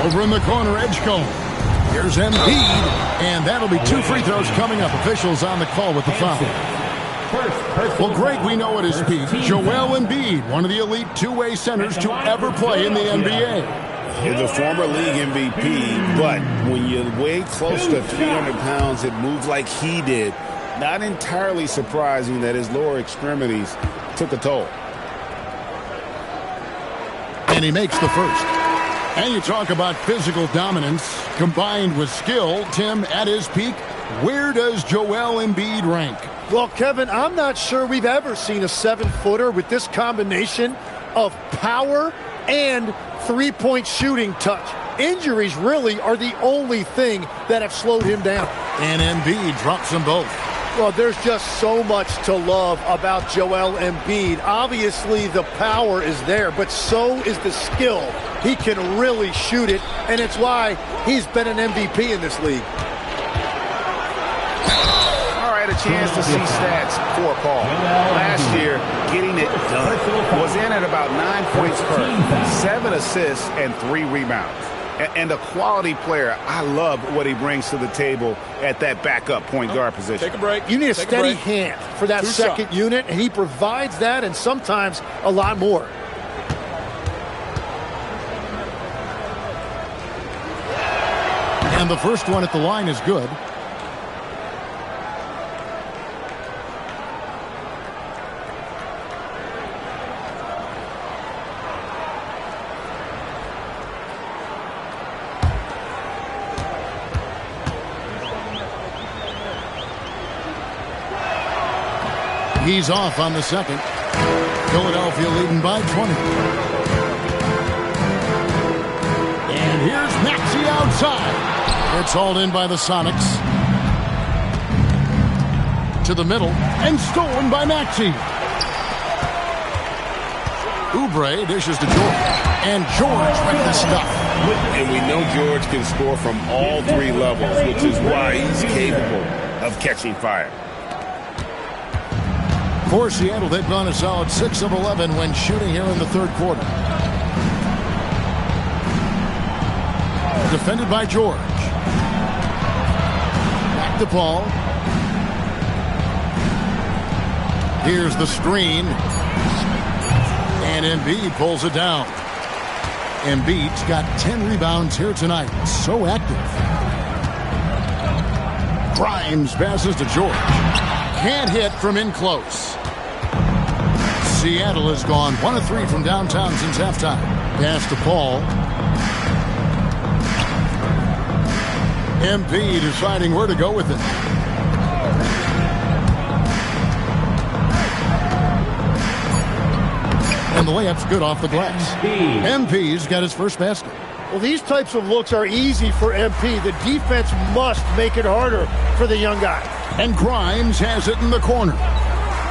Over in the corner, Edgecombe. Here's Embiid, and that'll be 2 free throws coming up. Officials on the call with the foul. Well, Greg, we know at his peak, Joel Embiid, one of the elite two-way centers to ever play in the NBA. The former league MVP, but when you weigh close to 300 pounds, it moves like he did. Not entirely surprising that his lower extremities took a toll. And he makes the first. And you talk about physical dominance combined with skill. Tim, at his peak, where does Joel Embiid rank? Well, Kevin, I'm not sure we've ever seen a 7-footer with this combination of power and three-point shooting touch. Injuries really are the only thing that have slowed him down. And Embiid drops them both. Well, there's just so much to love about Joel Embiid. Obviously, the power is there, but so is the skill. He can really shoot it, and it's why he's been an MVP in this league. All right, a chance to see stats for Paul. Last year, getting it done, was in at about 9 points per, 7 assists, and 3 rebounds. And a quality player. I love what he brings to the table at that backup point guard position. Take a break. You need a Take steady a break. hand for that second shots. unit, and he provides that and sometimes a lot more. And the first one at the line is good. He's off on the second. Philadelphia leading by 20. And here's Maxey outside. It's hauled in by the Sonics. To the middle and stolen by Maxey. Oubre dishes to George. And George with the stuff. And we know George can score from all 3 levels, which is why he's capable of catching fire. For Seattle, they've gone a solid 6 of 11 when shooting here in the third quarter. Defended by George. Back to Paul. Here's the screen. And Embiid pulls it down. Embiid's got 10 rebounds here tonight. So active. Grimes passes to George. Can't hit from in close. Seattle has gone 1 of 3 from downtown since halftime. Pass to Paul. MP deciding where to go with it. And the layup's good off the glass. MP's got his first basket. Well, these types of looks are easy for MP. The defense must make it harder for the young guy. And Grimes has it in the corner.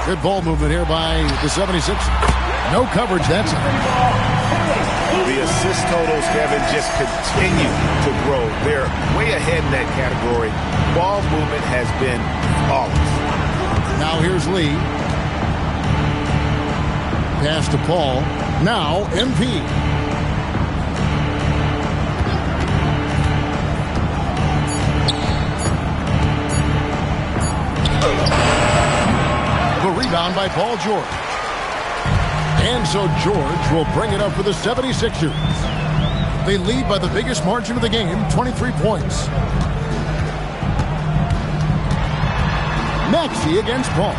Good ball movement here by the 76ers. No coverage that time. The assist totals, Kevin, just continue to grow. They're way ahead in that category. Ball movement has been flawless. Now here's Lee. Pass to Paul. Now MP. The rebound by Paul George. And so George will bring it up for the 76ers. They lead by the biggest margin of the game, 23 points. Maxey against Paul.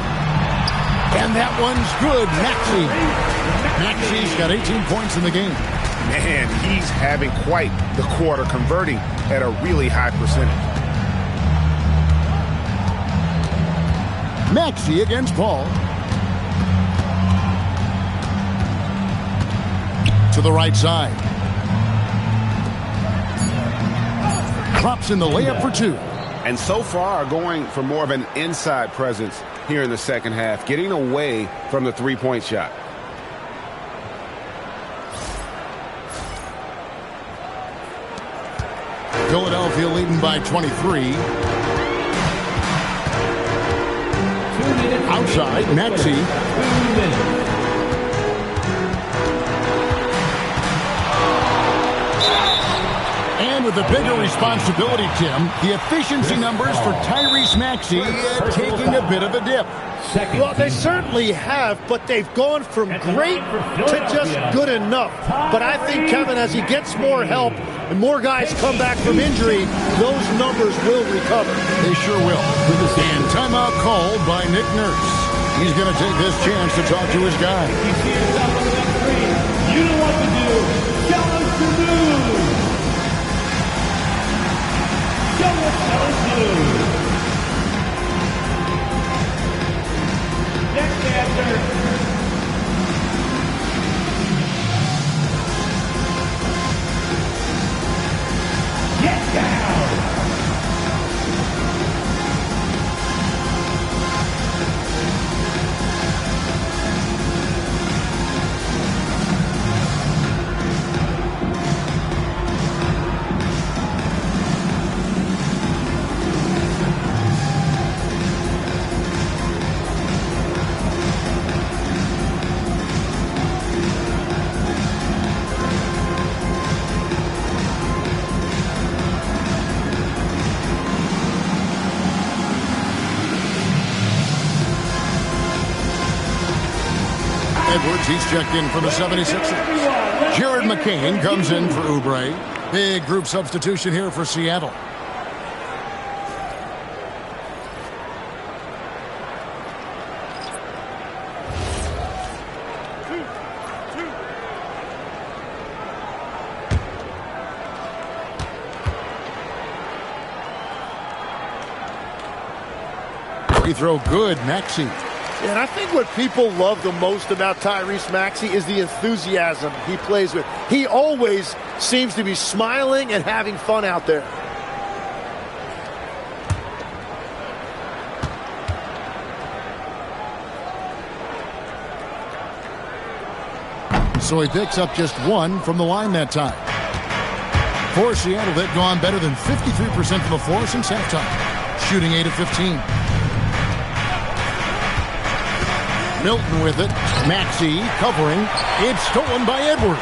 And that one's good. Maxey's got 18 points in the game. Man, he's having quite the quarter, converting at a really high percentage. Maxey against Paul. To the right side. Drops in the layup for two. And so far going for more of an inside presence here in the second half, getting away from the three-point shot. Philadelphia leading by 23. Outside, Maxey. And with a bigger responsibility, Tim, the efficiency numbers for Tyrese Maxey taking a bit of a dip. Well, they certainly have, but they've gone from great to just good enough. But I think, Kevin, as he gets more help and more guys come back from injury, those numbers will recover. They sure will. And timeout called by Nick Nurse. He's going to take this chance to talk to his guy. You know what to do. Tell us to move. Tell us to move. Next answer. Get down. Edwards, he's checked in for the 76ers. Jared McCain comes in for Oubre. Big group substitution here for Seattle. Free throw good, Maxey. And I think what people love the most about Tyrese Maxey is the enthusiasm he plays with. He always seems to be smiling and having fun out there. So he picks up just one from the line that time. For Seattle, they've gone better than 53% from the floor since halftime, shooting 8 of 15. Milton with it. Maxey covering. It's stolen by Edwards.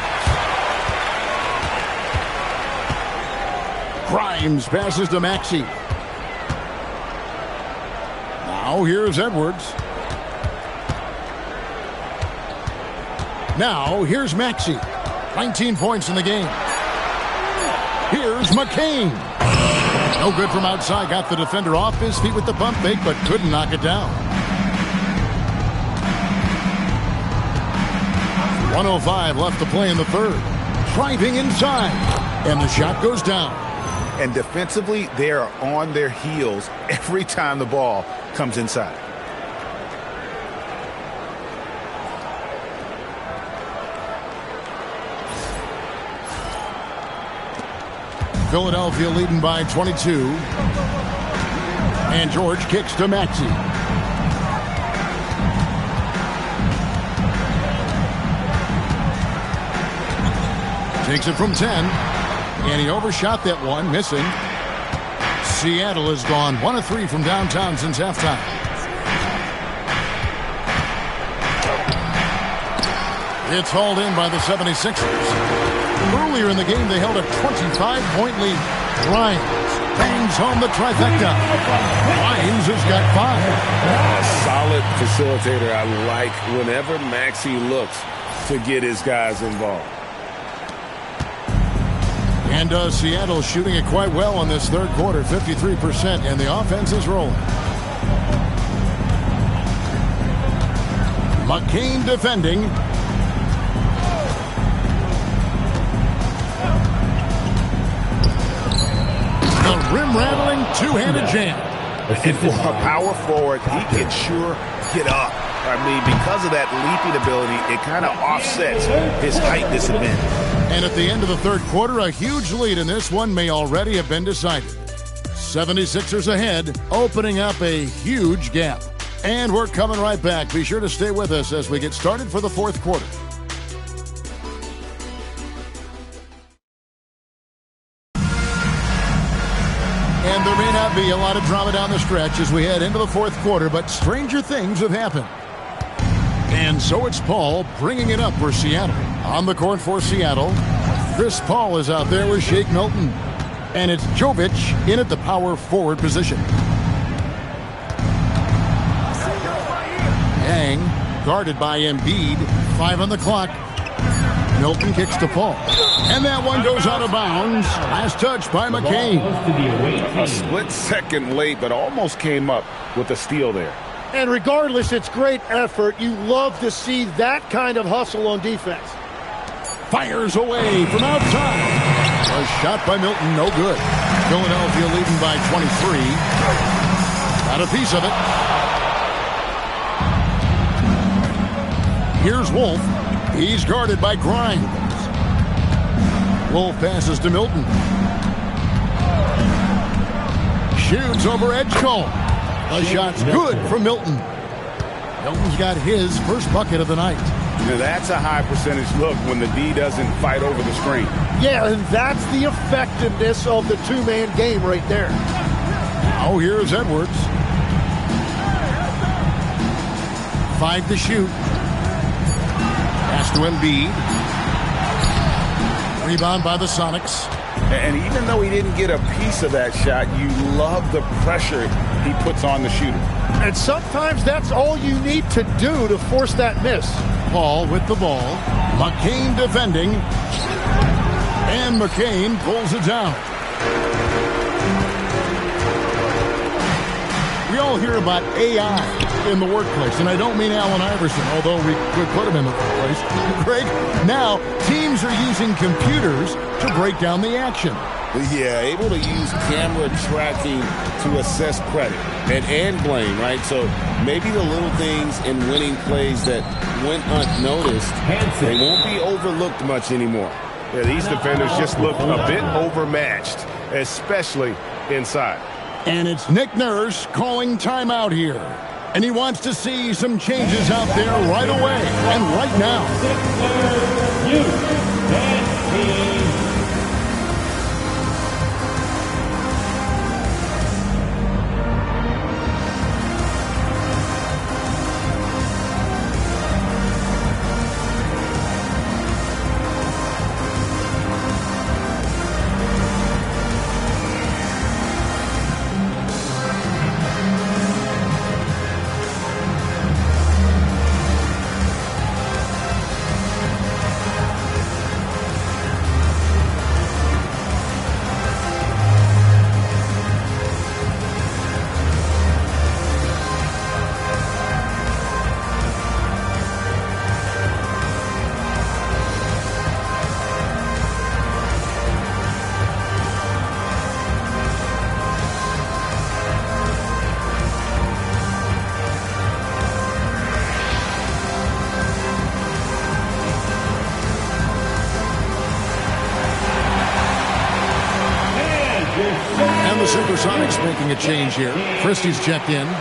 Grimes passes to Maxey. Now here's Edwards. Now here's Maxey. 19 points in the game. Here's McCain. No good from outside. Got the defender off his feet with the pump fake, but couldn't knock it down. 1:05 left to play in the third. Driving inside. And the shot goes down. And defensively, they are on their heels every time the ball comes inside. Philadelphia leading by 22. And George kicks to Maxey. Takes it from 10. And he overshot that one, missing. Seattle has gone 1 of 3 from downtown since halftime. It's hauled in by the 76ers. Earlier in the game, they held a 25-point lead. Grimes bangs home the trifecta. Grimes has got 5. A solid facilitator. I like whenever Maxey looks to get his guys involved. And Seattle shooting it quite well in this third quarter, 53%, and the offense is rolling. McCain defending. rim-rattling two-handed jam. And for a power forward, he can sure get up. I mean, because of that leaping ability, it kind of offsets his height disadvantage. And at the end of the third quarter, a huge lead in this one may already have been decided. 76ers ahead, opening up a huge gap. And we're coming right back. Be sure to stay with us as we get started for the fourth quarter. And there may not be a lot of drama down the stretch as we head into the fourth quarter, but stranger things have happened. And so it's Paul bringing it up for Seattle. On the court for Seattle, Chris Paul is out there with Shake Milton. And it's Jovic in at the power forward position. Yang guarded by Embiid. 5 on the clock. Milton kicks to Paul. And that one goes out of bounds. Last touch by McCain. A split second late, but almost came up with a steal there. And regardless, it's great effort. You love to see that kind of hustle on defense. Fires away from outside. A shot by Milton, no good. Philadelphia leading by 23. Got a piece of it. Here's Wolf. He's guarded by Grimes. Wolf passes to Milton. Shoots over Edgecombe. The shot's good from Milton. Milton's got his first bucket of the night. Now that's a high percentage look when the D doesn't fight over the screen. Yeah, and that's the effectiveness of the two-man game right there. Now here's Edwards. 5 to shoot. Pass to Embiid. Rebound by the Sonics. And even though he didn't get a piece of that shot, you love the pressure he puts on the shooter. And sometimes that's all you need to do to force that miss. Paul with the ball. McCain defending. And McCain pulls it down. We all hear about AI in the workplace, and I don't mean Allen Iverson, although we could put him in the workplace. Greg, now teams are using computers to break down the action. Yeah, able to use camera tracking to assess credit and blame, right? So maybe the little things in winning plays that went unnoticed, they won't be overlooked much anymore. Yeah, these defenders just look a bit overmatched, especially inside. And it's Nick Nurse calling timeout here. And he wants to see some changes out there right away and right now. And the Supersonics making a change here. Christie's checked in. All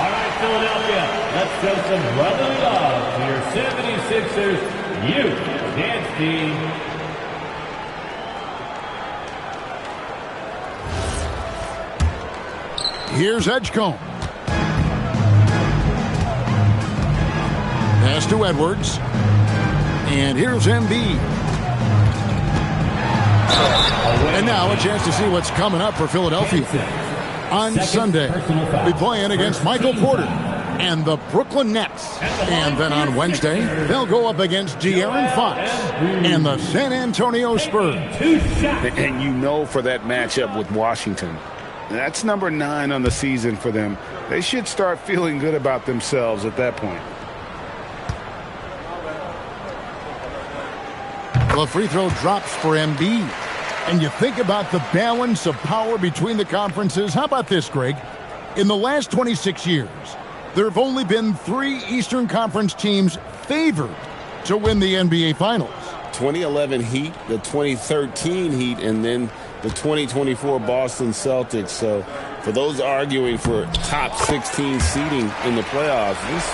right, Philadelphia, let's show some brotherly love to your 76ers youth dance team. Here's Edgecombe. Pass to Edwards. And here's Embiid. And now a chance to see what's coming up for Philadelphia. On Sunday, they'll be playing against Michael Porter and the Brooklyn Nets. And then on Wednesday, they'll go up against De'Aaron Fox and the San Antonio Spurs. And you know for that matchup with Washington, that's number 9 on the season for them. They should start feeling good about themselves at that point. The free throw drops for Embiid. And you think about the balance of power between the conferences. How about this, Greg? In the last 26 years, there have only been 3 Eastern Conference teams favored to win the NBA Finals. 2011 Heat, the 2013 Heat, and then the 2024 Boston Celtics. So for those arguing for top 16 seeding in the playoffs, this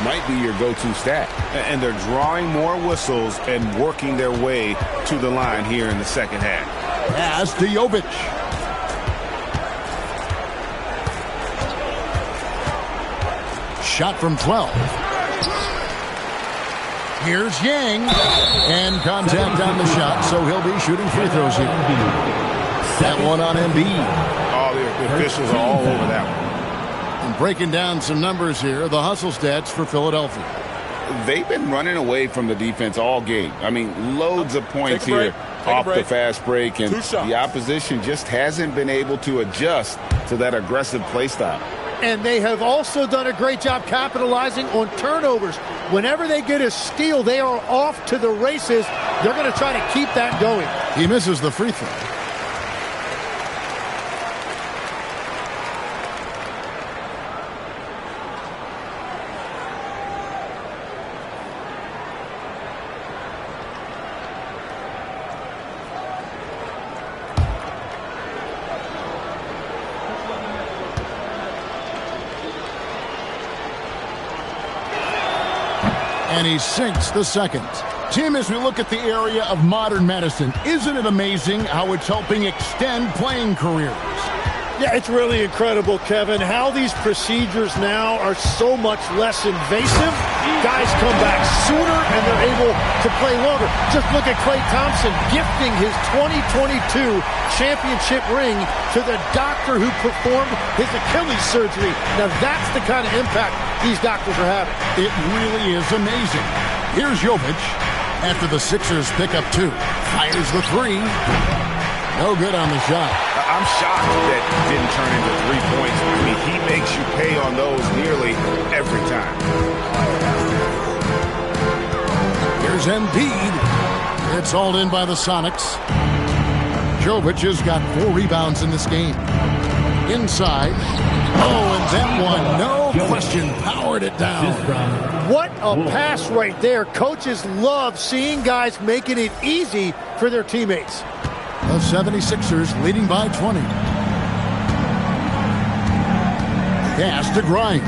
might be your go-to stat. And they're drawing more whistles and working their way to the line here in the second half. Pass to Jovic. Shot from 12. Here's Yang. And contact on the shot, so he'll be shooting free throws here. That one on Embiid. Oh, the officials are all over that one. And breaking down some numbers here, the hustle stats for Philadelphia. They've been running away from the defense all game. I mean, loads of points here off the fast break, and the opposition just hasn't been able to adjust to that aggressive play style. And they have also done a great job capitalizing on turnovers. Whenever they get a steal, they are off to the races. They're going to try to keep that going. He misses the free throw. And he sinks the second. Tim, as we look at the area of modern medicine, isn't it amazing how it's helping extend playing careers? Yeah, it's really incredible, Kevin, how these procedures now are so much less invasive. Guys come back sooner and they're able to play longer. Just look at Klay Thompson gifting his 2022 championship ring to the doctor who performed his Achilles surgery. Now that's the kind of impact these doctors are having. It really is amazing. Here's Jovic after the Sixers pick up 2. Fires the 3. No good on the shot. I'm shocked that it didn't turn into 3 points. I mean, he makes you pay on those nearly every time. Here's Embiid. It's hauled in by the Sonics. Jovic has got 4 rebounds in this game. Inside. Oh, and that one, no question, powered it down. What a pass right there. Coaches love seeing guys making it easy for their teammates. The 76ers leading by 20. Pass to Grimes.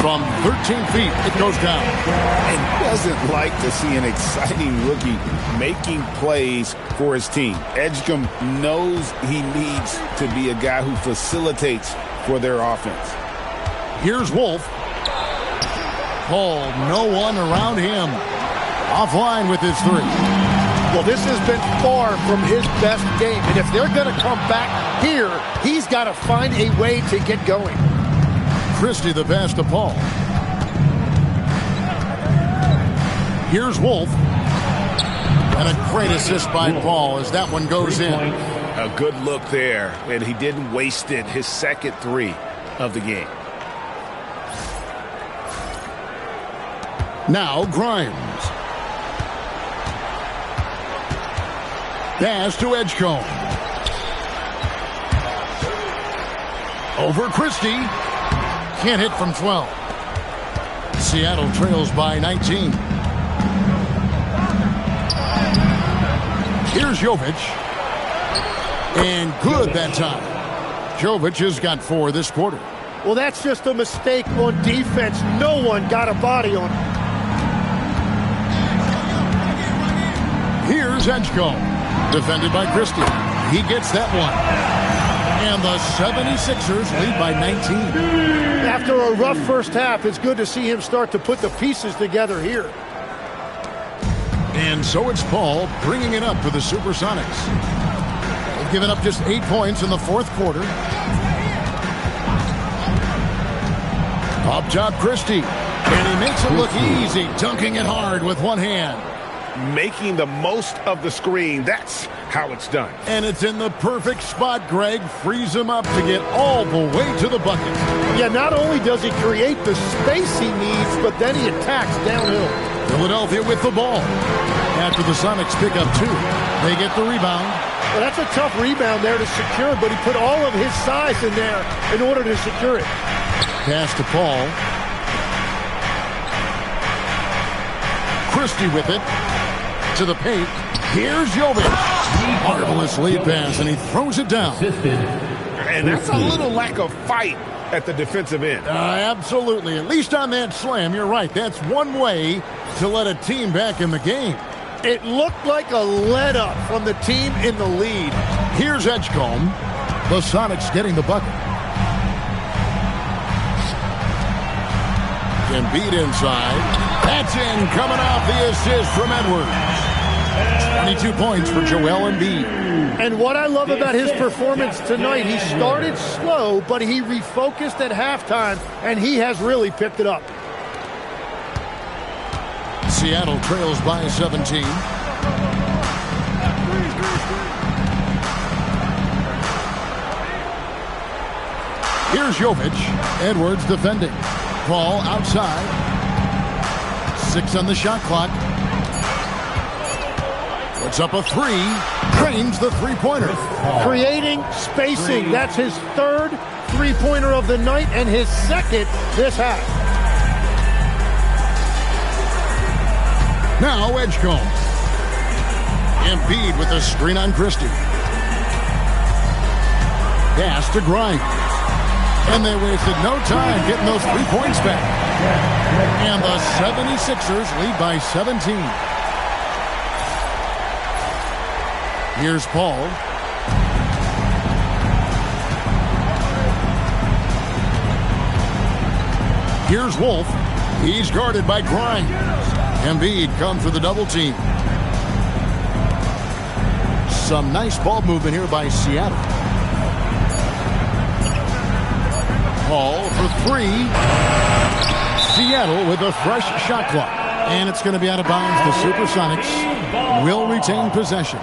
From 13 feet, it goes down. And doesn't like to see an exciting rookie making plays for his team. Edgecombe knows he needs to be a guy who facilitates for their offense. Here's Wolf. Paul, no one around him. Offline with his 3. Well, this has been far from his best game. And if they're going to come back here, he's got to find a way to get going. Christie the pass to Paul. Here's Wolf. And a great assist by Paul as that one goes in. A good look there, and he didn't waste it. His second 3 of the game. Now Grimes. Pass to Edgecombe. Over Christie. Can't hit from 12. Seattle trails by 19. Here's Jovic. And good that time. Jovic has got 4 this quarter. Well, that's just a mistake on defense. No one got a body on him. Here's Edgecombe. Defended by Christie. He gets that one. And the 76ers lead by 19. After a rough first half, it's good to see him start to put the pieces together here. And so it's Paul bringing it up for the Supersonics. They've given up just 8 points in the 4th quarter. Up top, Christie. And he makes it look easy, dunking it hard with one hand. Making the most of the screen. That's how it's done. And it's in the perfect spot, Greg. Frees him up to get all the way to the bucket. Yeah, not only does he create the space he needs, but then he attacks downhill. Philadelphia with the ball. After the Sonics pick up 2, they get the rebound. Well, that's a tough rebound there to secure, but he put all of his size in there in order to secure it. Pass to Paul. Christie with it. To the paint. Here's Jovic. Marvelous lead pass, and he throws it down. And that's a little lack of fight at the defensive end. Absolutely. At least on that slam, you're right. That's one way to let a team back in the game. It looked like a let-up from the team in the lead. Here's Edgecombe. The Sonics getting the bucket. Embiid inside. That's in, coming off the assist from Edwards. 22 points for Joel Embiid. And what I love about his performance tonight, he started slow, but he refocused at halftime, and he has really picked it up. Seattle trails by 17. Here's Jovic. Edwards defending. Paul outside. 6 on the shot clock. Puts up a 3. Drains the three-pointer. Creating spacing. That's his 3rd three-pointer of the night and his 2nd this half. Now Edgecombe. Embiid with a screen on Christie. Pass to Grimes. And they wasted no time getting those 3 points back. And the 76ers lead by 17. Here's Paul. Here's Wolf. He's guarded by Grimes. Embiid comes for the double team. Some nice ball movement here by Seattle. Paul for 3. Seattle with a fresh shot clock. And it's going to be out of bounds. The Supersonics will retain possession.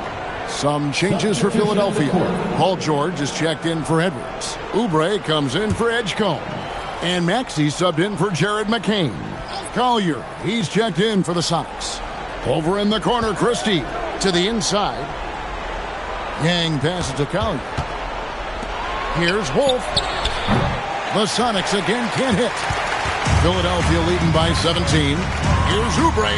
Some changes for Philadelphia. Paul George is checked in for Edwards. Oubre comes in for Edgecombe. And Maxey subbed in for Jared McCain. Collier, he's checked in for the Sonics. Over in the corner, Christie to the inside. Yang passes to Collier. Here's Wolf. The Sonics again can't hit. Philadelphia leading by 17. Here's Oubre.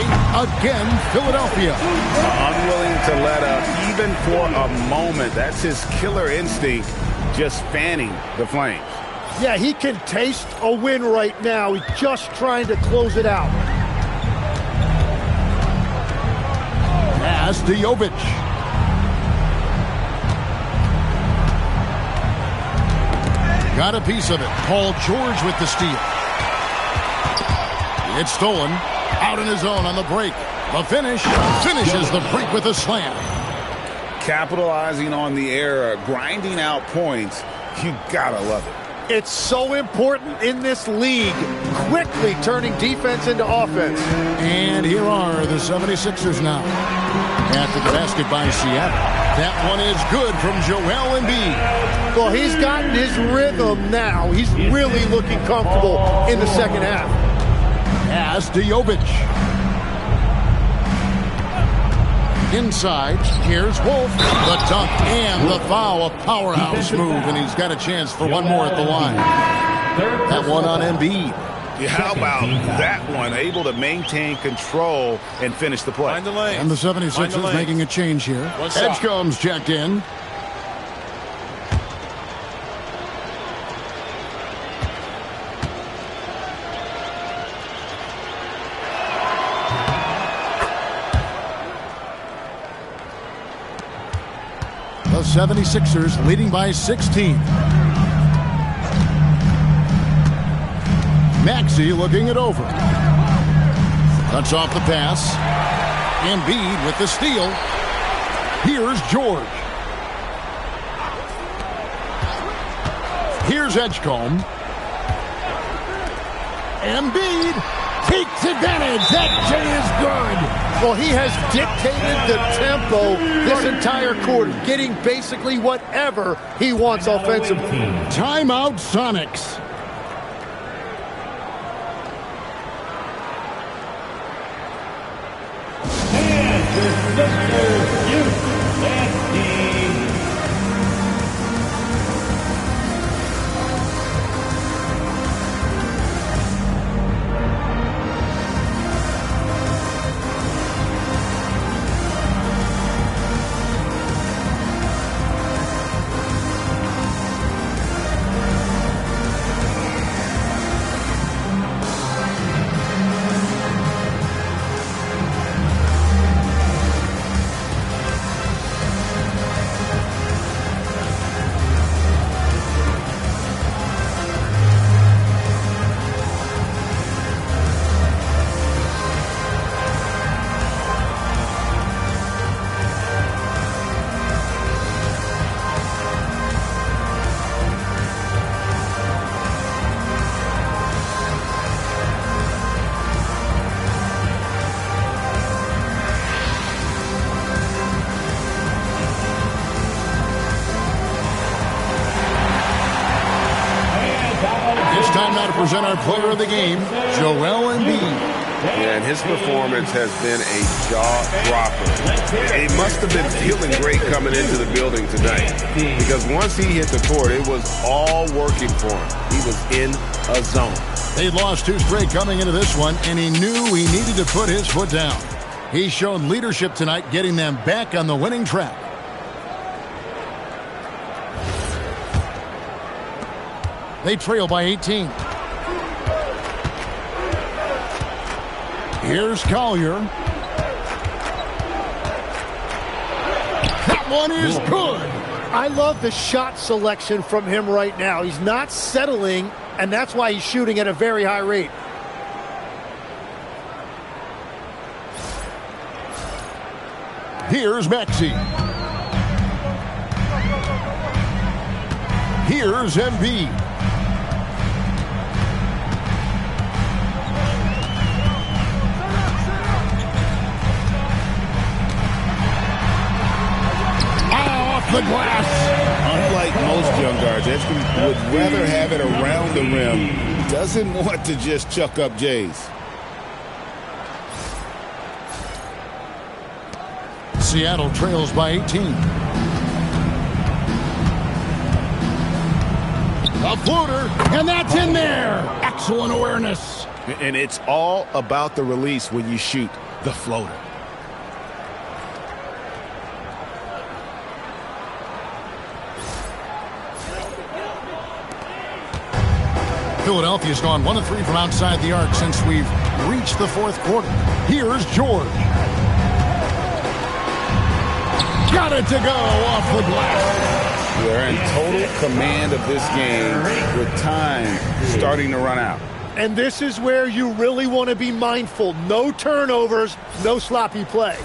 Again, Philadelphia. Unwilling to let up even for a moment. That's his killer instinct, just fanning the flames. Yeah, he can taste a win right now. He's just trying to close it out. Pass to Jovic. Got a piece of it. Paul George with the steal. It's stolen. Out in his own on the break. The finish. Finishes the break with a slam. Capitalizing on the error, grinding out points. You gotta love it. It's so important in this league, quickly turning defense into offense. And here are the 76ers now. After the basket by Seattle. That one is good from Joel Embiid. Well, he's gotten his rhythm now. He's really looking comfortable in the second half. Pass to Jovic. Inside, here's Wolf. The dunk and the foul. A powerhouse move, and he's got a chance for one more at the line. That one on Embiid. Yeah, how about that one? Able to maintain control and finish the play. Find the lane. And the 76ers making a change here. Edgecombe's checked in. The 76ers leading by 16. Maxey looking it over. Cuts off the pass. Embiid with the steal. Here's George. Here's Edgecombe. Embiid takes advantage. That J is good. Well, he has dictated the tempo this entire quarter, getting basically whatever he wants offensively. Timeout, Sonics. 76ers, youth and team. Time now to present our player of the game, Joel Embiid. And his performance has been a jaw-dropper. He must have been feeling great coming into the building tonight, because once he hit the court, it was all working for him. He was in a zone. They'd lost 2 straight coming into this one, and he knew he needed to put his foot down. He showed leadership tonight, getting them back on the winning track. They trail by 18. Here's Collier. That one is good. I love the shot selection from him right now. He's not settling, and that's why he's shooting at a very high rate. Here's Maxey. Here's Embiid. The glass. Unlike most young guards, Edgerton would rather have it around the rim. Doesn't want to just chuck up Jays. Seattle trails by 18. A floater, and that's in there. Excellent awareness. And it's all about the release when you shoot the floater. Philadelphia's gone 1 of 3 from outside the arc since we've reached the 4th quarter. Here's George. Got it to go off the glass. They're in total command of this game with time starting to run out. And this is where you really want to be mindful. No turnovers, no sloppy play.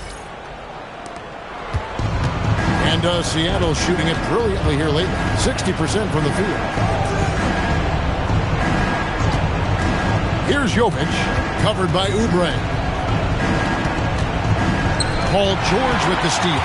And Seattle shooting it brilliantly here lately. 60% from the field. Here's Jovic, covered by Oubre. Paul George with the steal.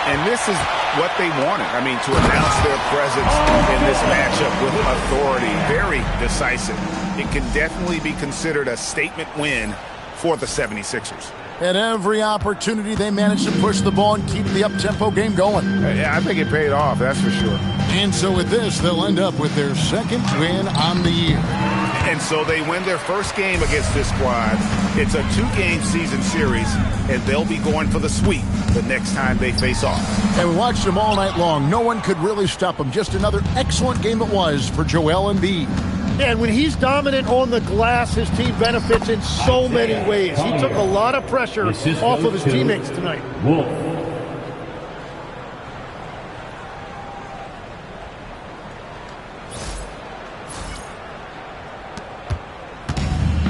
And this is what they wanted. I mean, to announce their presence in this matchup with authority. Very decisive. It can definitely be considered a statement win for the 76ers. At every opportunity, they managed to push the ball and keep the up-tempo game going. Yeah, I think it paid off, that's for sure. And so with this, they'll end up with their 2nd win on the year. And so they win their first game against this squad. It's a 2-game season series, and they'll be going for the sweep the next time they face off. And we watched them all night long. No one could really stop them. Just another excellent game it was for Joel Embiid. And when he's dominant on the glass, his team benefits in so many ways. He took a lot of pressure off of his teammates tonight. Wolf.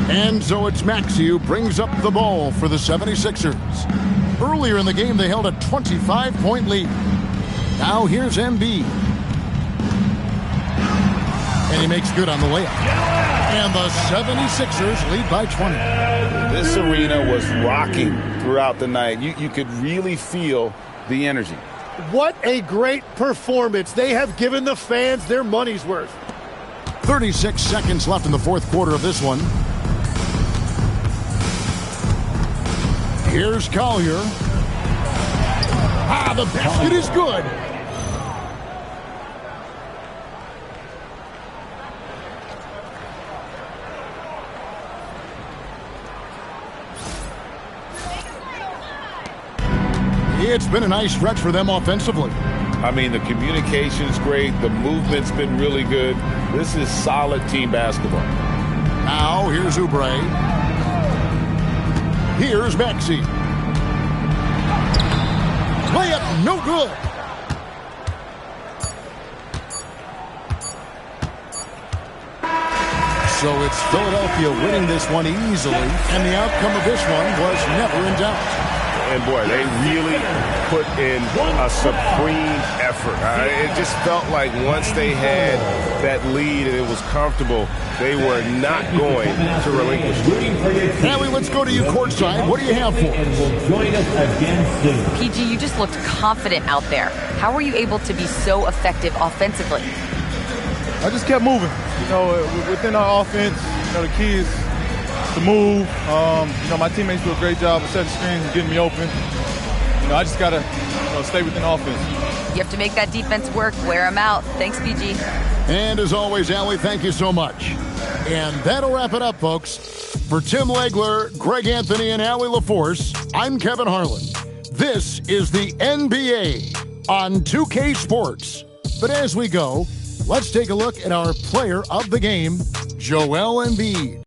And so it's Maxey who brings up the ball for the 76ers. Earlier in the game, they held a 25-point lead. Now here's Embiid. And he makes good on the layup. And the 76ers lead by 20. This arena was rocking throughout the night. You could really feel the energy. What a great performance. They have given the fans their money's worth. 36 seconds left in the 4th quarter of this one. Here's Collier. The basket is good. It's been a nice stretch for them offensively. I mean, the communication's great. The movement's been really good. This is solid team basketball. Now, here's Oubre. Here's Maxey. Layup, no good. So it's Philadelphia winning this one easily, and the outcome of this one was never in doubt. And boy, they really put in a supreme effort. It just felt like once they had that lead and it was comfortable, they were not going to relinquish it. Allie, let's go to you courtside. What do you have for us? PG, you just looked confident out there. How were you able to be so effective offensively? I just kept moving. Within our offense, the key is to move. My teammates do a great job of setting screens and getting me open. I just got to stay within offense. You have to make that defense work. Wear them out. Thanks, PG. And as always, Allie, thank you so much. And that'll wrap it up, folks. For Tim Legler, Greg Anthony, and Allie LaForce, I'm Kevin Harlan. This is the NBA on 2K Sports. But as we go, let's take a look at our player of the game, Joel Embiid.